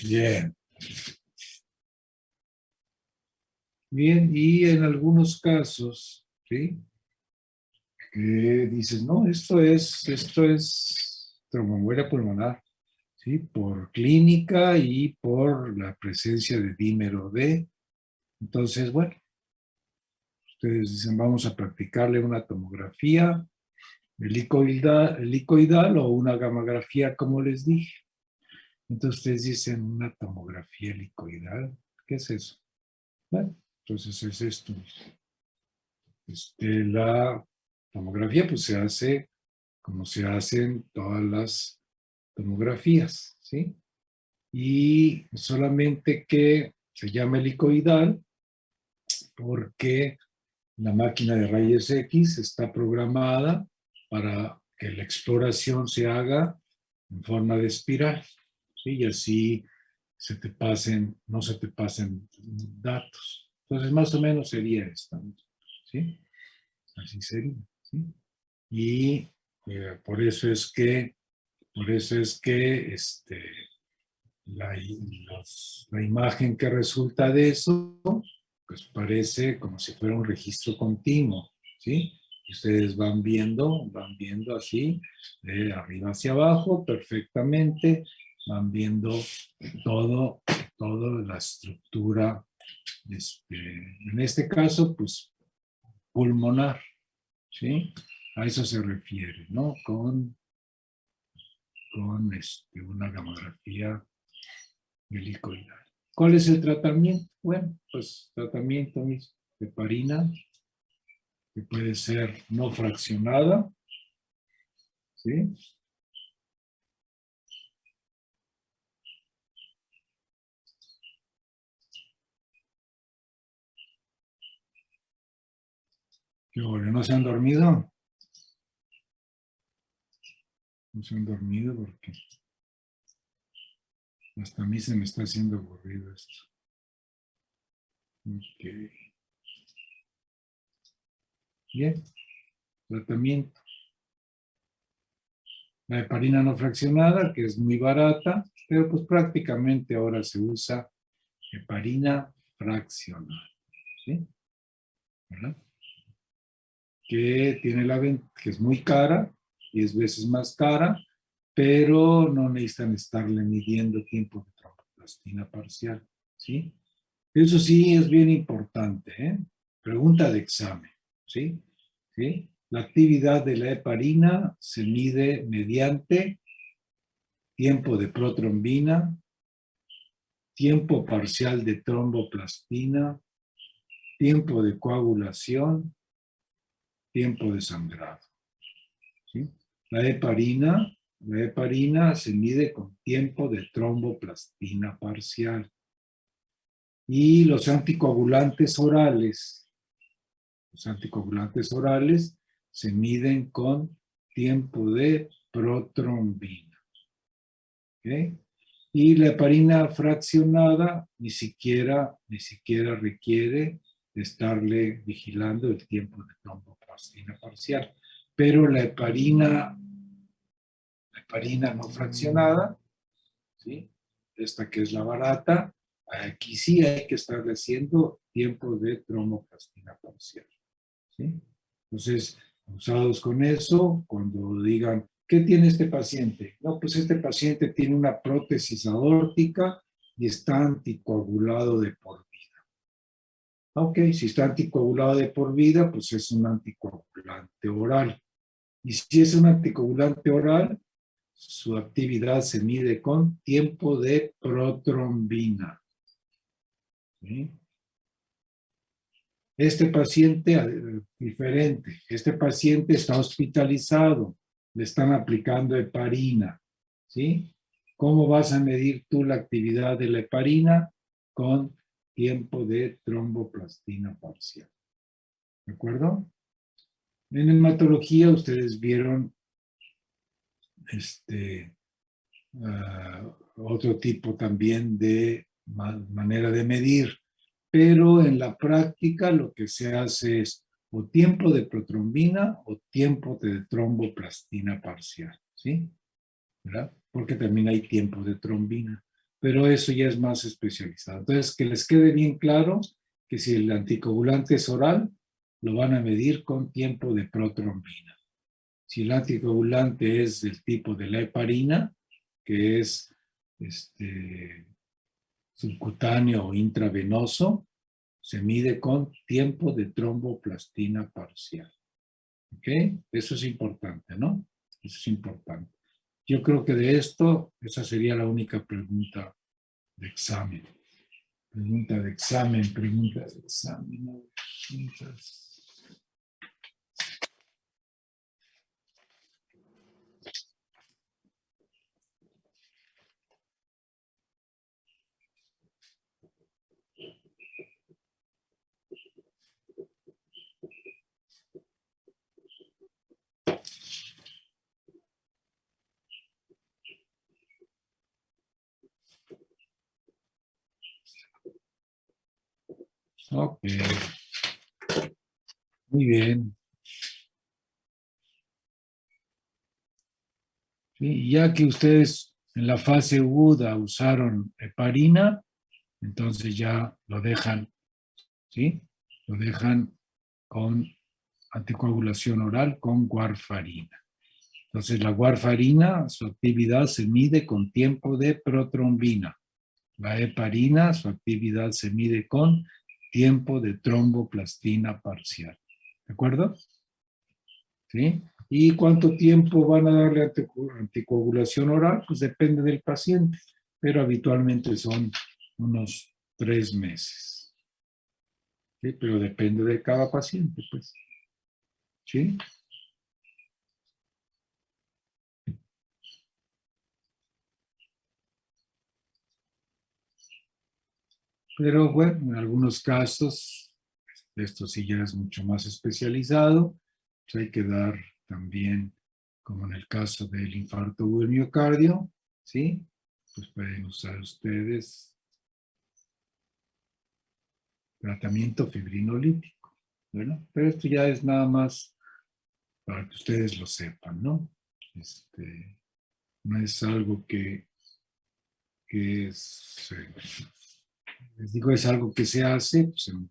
Speaker 1: Bien. Bien, y en algunos casos, ¿sí? Que dices, no, esto es tromboembolia pulmonar, ¿sí? Por clínica y por la presencia de dímero D. Entonces, bueno, ustedes dicen, vamos a practicarle una tomografía helicoidal o una gamografía, como les dije. Entonces ustedes dicen, una tomografía helicoidal, ¿qué es eso? Bueno, entonces es esto. La tomografía pues se hace como se hacen todas las tomografías, ¿sí? Y solamente que se llama helicoidal porque la máquina de rayos X está programada para que la exploración se haga en forma de espiral, ¿sí? Y así no se te pasen datos. Entonces, más o menos sería esta, ¿sí? Así sería, ¿sí? Y por eso es que la imagen que resulta de eso, pues parece como si fuera un registro continuo, ¿sí? Ustedes van viendo así, de arriba hacia abajo, perfectamente, van viendo toda la estructura, en este caso, pues, pulmonar, ¿sí? A eso se refiere, ¿no? Con una gamografía helicoidal. ¿Cuál es el tratamiento? Bueno, pues tratamiento de heparina, que puede ser no fraccionada, ¿sí? ¿Qué hora? ¿No se han dormido? No se han dormido porque hasta a mí se me está haciendo aburrido esto. Ok. Bien, tratamiento. La heparina no fraccionada, que es muy barata, pero pues prácticamente ahora se usa heparina fraccionada, ¿sí? ¿Verdad? Que que es muy cara, 10 veces más cara, pero no necesitan estarle midiendo tiempo de tromboplastina parcial, ¿sí? Eso sí es bien importante, ¿eh? Pregunta de examen, ¿sí? ¿Sí? La actividad de la heparina se mide mediante tiempo de protrombina, tiempo parcial de tromboplastina, tiempo de coagulación, tiempo de sangrado, ¿sí? La heparina se mide con tiempo de tromboplastina parcial. Y los anticoagulantes orales se miden con tiempo de protrombina. ¿Okay? Y la heparina fraccionada ni siquiera requiere de estarle vigilando el tiempo de tromboplastina parcial. Pero la heparina no fraccionada, ¿sí? Esta que es la barata, aquí sí hay que estarle haciendo tiempo de tromboplastina parcial, ¿sí? Entonces, usados con eso, cuando digan, ¿qué tiene este paciente? No, pues este paciente tiene una prótesis aórtica y está anticoagulado de por vida. Ok, si está anticoagulado de por vida, pues es un anticoagulante oral. Y si es un anticoagulante oral, su actividad se mide con tiempo de protrombina. ¿Sí? Este paciente, diferente, este paciente está hospitalizado, le están aplicando heparina, ¿sí? ¿Cómo vas a medir tú la actividad de la heparina? Con tiempo de tromboplastina parcial. ¿De acuerdo? En hematología ustedes vieron otro tipo también de manera de medir, pero en la práctica lo que se hace es o tiempo de protrombina o tiempo de tromboplastina parcial, ¿sí? ¿Verdad? Porque también hay tiempo de trombina, pero eso ya es más especializado. Entonces, que les quede bien claro que si el anticoagulante es oral, lo van a medir con tiempo de protrombina. Si el anticoagulante es del tipo de la heparina, que es subcutáneo o intravenoso, se mide con tiempo de tromboplastina parcial. ¿Ok? Eso es importante, ¿no? Eso es importante. Yo creo que de esto, esa sería la única pregunta de examen. Pregunta de examen, preguntas de examen. Preguntas. Ok. Muy bien. Sí, ya que ustedes en la fase aguda usaron heparina, entonces ya lo dejan, ¿sí? Lo dejan con anticoagulación oral con warfarina. Entonces la warfarina, su actividad se mide con tiempo de protrombina. La heparina, su actividad se mide con tiempo de tromboplastina parcial. ¿De acuerdo? ¿Sí? ¿Y cuánto tiempo van a darle anticoagulación oral? Pues depende del paciente, pero habitualmente son unos 3 meses. ¿Sí? Pero depende de cada paciente, pues. ¿Sí? Pero bueno, en algunos casos, esto sí ya es mucho más especializado, pues hay que dar también, como en el caso del infarto del miocardio, ¿sí? Pues pueden usar ustedes tratamiento fibrinolítico, ¿verdad? Pero esto ya es nada más para que ustedes lo sepan, ¿no? No es algo que es, les digo, es algo que se hace pues, en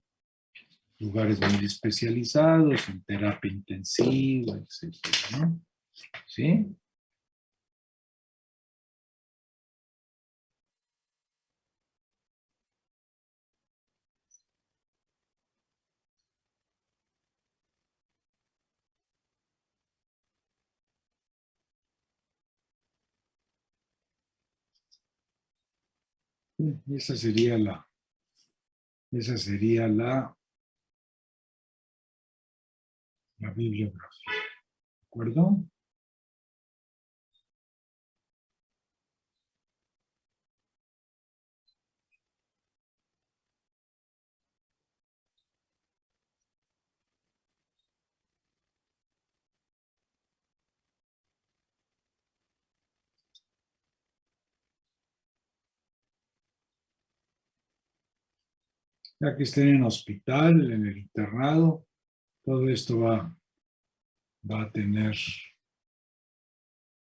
Speaker 1: lugares muy especializados, en terapia intensiva, etcétera, ¿no? ¿Sí? Esa sería la bibliografía, ¿de acuerdo? Ya que estén en hospital, en el internado, todo esto va a tener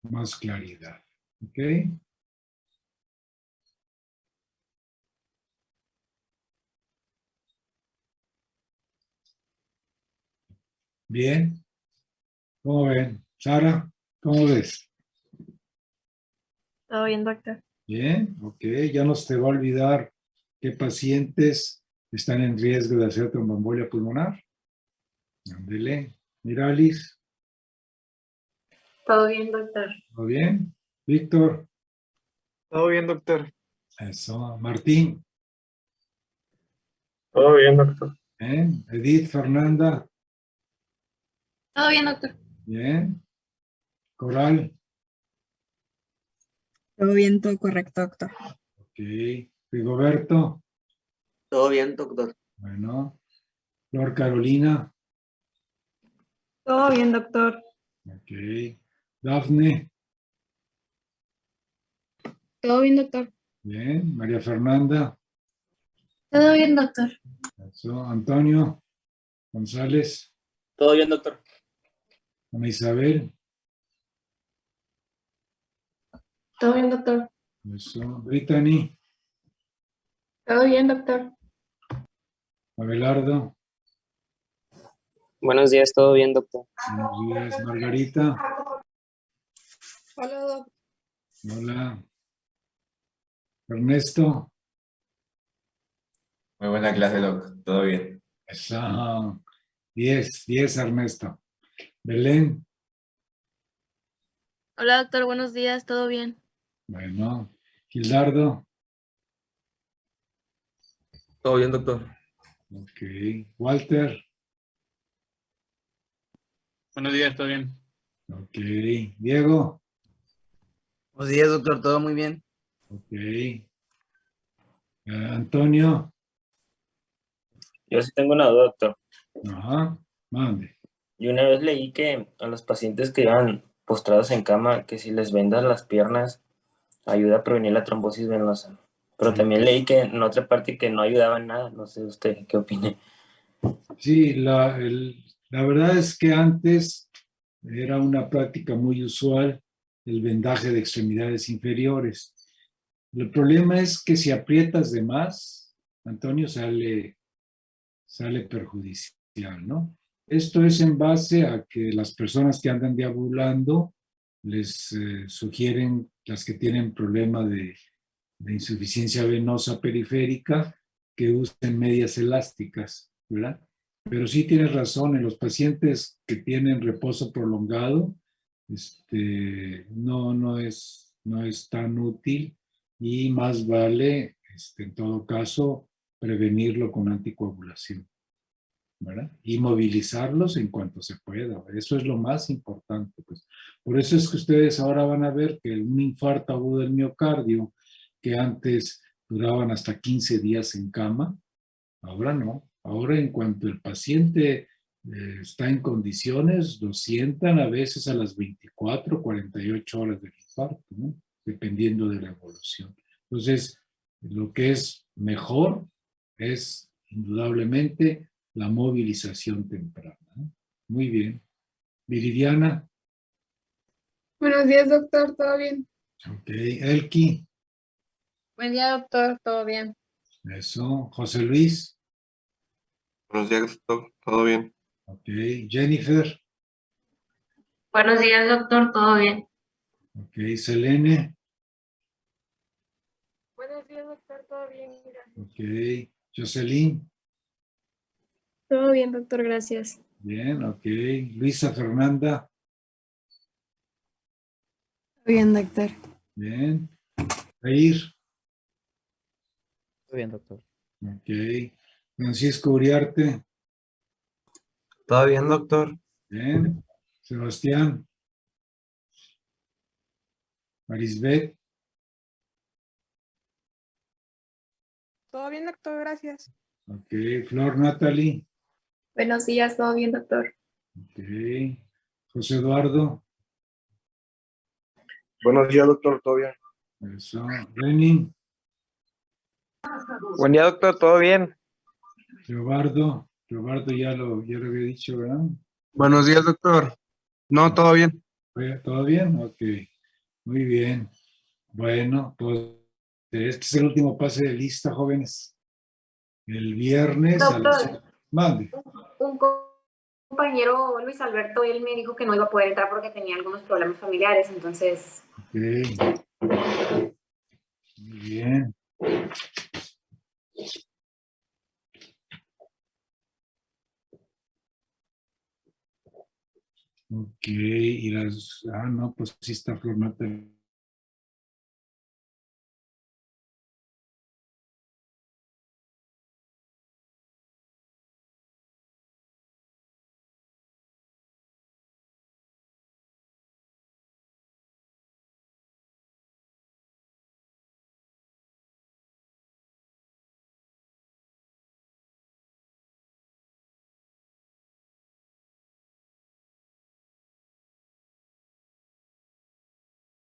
Speaker 1: más claridad, ¿ok? Bien, ¿cómo ven? Sara, ¿cómo ves?
Speaker 4: Todo bien, doctor.
Speaker 1: Bien, ok, ya no se te va a olvidar qué pacientes están en riesgo de hacer tromboembolia pulmonar. Ándele, Miralis,
Speaker 3: Todo bien, doctor.
Speaker 1: ¿todo bien? Víctor,
Speaker 5: Todo bien, doctor.
Speaker 1: eso, Martín,
Speaker 5: Todo bien, doctor.
Speaker 1: bien, Edith, Fernanda,
Speaker 4: Todo bien, doctor.
Speaker 1: bien, Coral,
Speaker 6: Todo bien, todo correcto, doctor.
Speaker 1: ok, Rigoberto,
Speaker 2: Todo bien, doctor.
Speaker 1: bueno, Flor Carolina,
Speaker 6: Todo bien, doctor.
Speaker 1: ok, Dafne,
Speaker 6: Todo bien, doctor.
Speaker 1: bien, María Fernanda,
Speaker 4: Todo bien, doctor.
Speaker 1: eso, Antonio, González,
Speaker 2: Todo bien, doctor.
Speaker 1: Ana Isabel,
Speaker 3: Todo bien, doctor.
Speaker 1: eso, Brittany,
Speaker 3: Todo bien, doctor.
Speaker 1: Abelardo,
Speaker 7: Buenos días, ¿todo bien, doctor?
Speaker 1: buenos días, Margarita,
Speaker 6: Hola, doctor.
Speaker 1: hola, Ernesto,
Speaker 8: Muy buena clase, Doc. Todo bien.
Speaker 1: eso, 10 Ernesto, Belén,
Speaker 4: Hola, doctor. Buenos días. ¿Todo bien?
Speaker 1: bueno, Gildardo,
Speaker 8: Todo bien, doctor.
Speaker 1: ok, Walter,
Speaker 5: Buenos días, todo bien.
Speaker 1: ok, Diego,
Speaker 9: Buenos días, doctor, todo muy bien.
Speaker 1: ok, Antonio,
Speaker 2: Yo sí tengo una duda, doctor.
Speaker 1: ajá, mande,
Speaker 2: Yo una vez leí que a los pacientes que iban postrados en cama, que si les vendan las piernas, ayuda a prevenir la trombosis venosa. pero también leí que en otra parte que no ayudaba en nada. No sé usted qué opine.
Speaker 1: Sí, la verdad es que antes era una práctica muy usual el vendaje de extremidades inferiores. El problema es que si aprietas de más, Antonio, sale perjudicial, ¿no? Esto es en base a que las personas que andan deambulando les sugieren, las que tienen problema de insuficiencia venosa periférica, que usen medias elásticas, ¿verdad? Pero sí tienes razón, en los pacientes que tienen reposo prolongado, no es tan útil y más vale, en todo caso, prevenirlo con anticoagulación, ¿verdad? Y movilizarlos en cuanto se pueda. Eso es lo más importante, pues. Por eso es que ustedes ahora van a ver que un infarto agudo del miocardio, que antes duraban hasta 15 días en cama, ahora no. Ahora en cuanto el paciente está en condiciones, lo sientan a veces a las 24, 48 horas del infarto, ¿no? Dependiendo de la evolución. Entonces, lo que es mejor es indudablemente la movilización temprana, ¿no? Muy bien. Viridiana.
Speaker 6: Buenos días, doctor. ¿Todo bien?
Speaker 1: Ok. Elki.
Speaker 4: Buen día, doctor. ¿Todo bien?
Speaker 1: Eso. José Luis.
Speaker 8: Buenos días, doctor. ¿Todo bien?
Speaker 1: Ok. Jennifer.
Speaker 3: Buenos días, doctor. ¿Todo bien?
Speaker 1: Ok. Selene.
Speaker 6: Buenos días, doctor. ¿Todo bien?
Speaker 1: Ok. Jocelyn.
Speaker 6: Todo bien, doctor. Gracias.
Speaker 1: Bien, ok. Luisa Fernanda.
Speaker 6: Bien, doctor.
Speaker 1: Bien. Jair.
Speaker 9: Todo bien, doctor.
Speaker 1: Ok. Francisco Uriarte.
Speaker 8: ¿Todo bien, doctor?
Speaker 1: Bien. Sebastián. Marisbet.
Speaker 6: Todo bien, doctor. Gracias.
Speaker 1: Ok. Flor Natalie.
Speaker 4: Buenos días, ¿todo bien, doctor?
Speaker 1: Ok. José Eduardo.
Speaker 5: Buenos días, doctor. ¿Todo bien?
Speaker 1: Eso. Lenin.
Speaker 5: Buen día, doctor. ¿Todo bien?
Speaker 1: Leobardo. Leobardo ya lo había dicho, ¿verdad?
Speaker 5: Buenos días, doctor. No, todo bien.
Speaker 1: ¿Todo bien? Ok. Muy bien. Bueno, pues este es el último pase de lista, jóvenes. El viernes a las...
Speaker 3: Doctor,
Speaker 1: Mande.
Speaker 3: un compañero, Luis Alberto, él me dijo que no iba a poder entrar porque tenía algunos problemas familiares, entonces...
Speaker 1: Ok. Muy bien. Ok, y las... Ah, no, pues sí está Flor Natalie.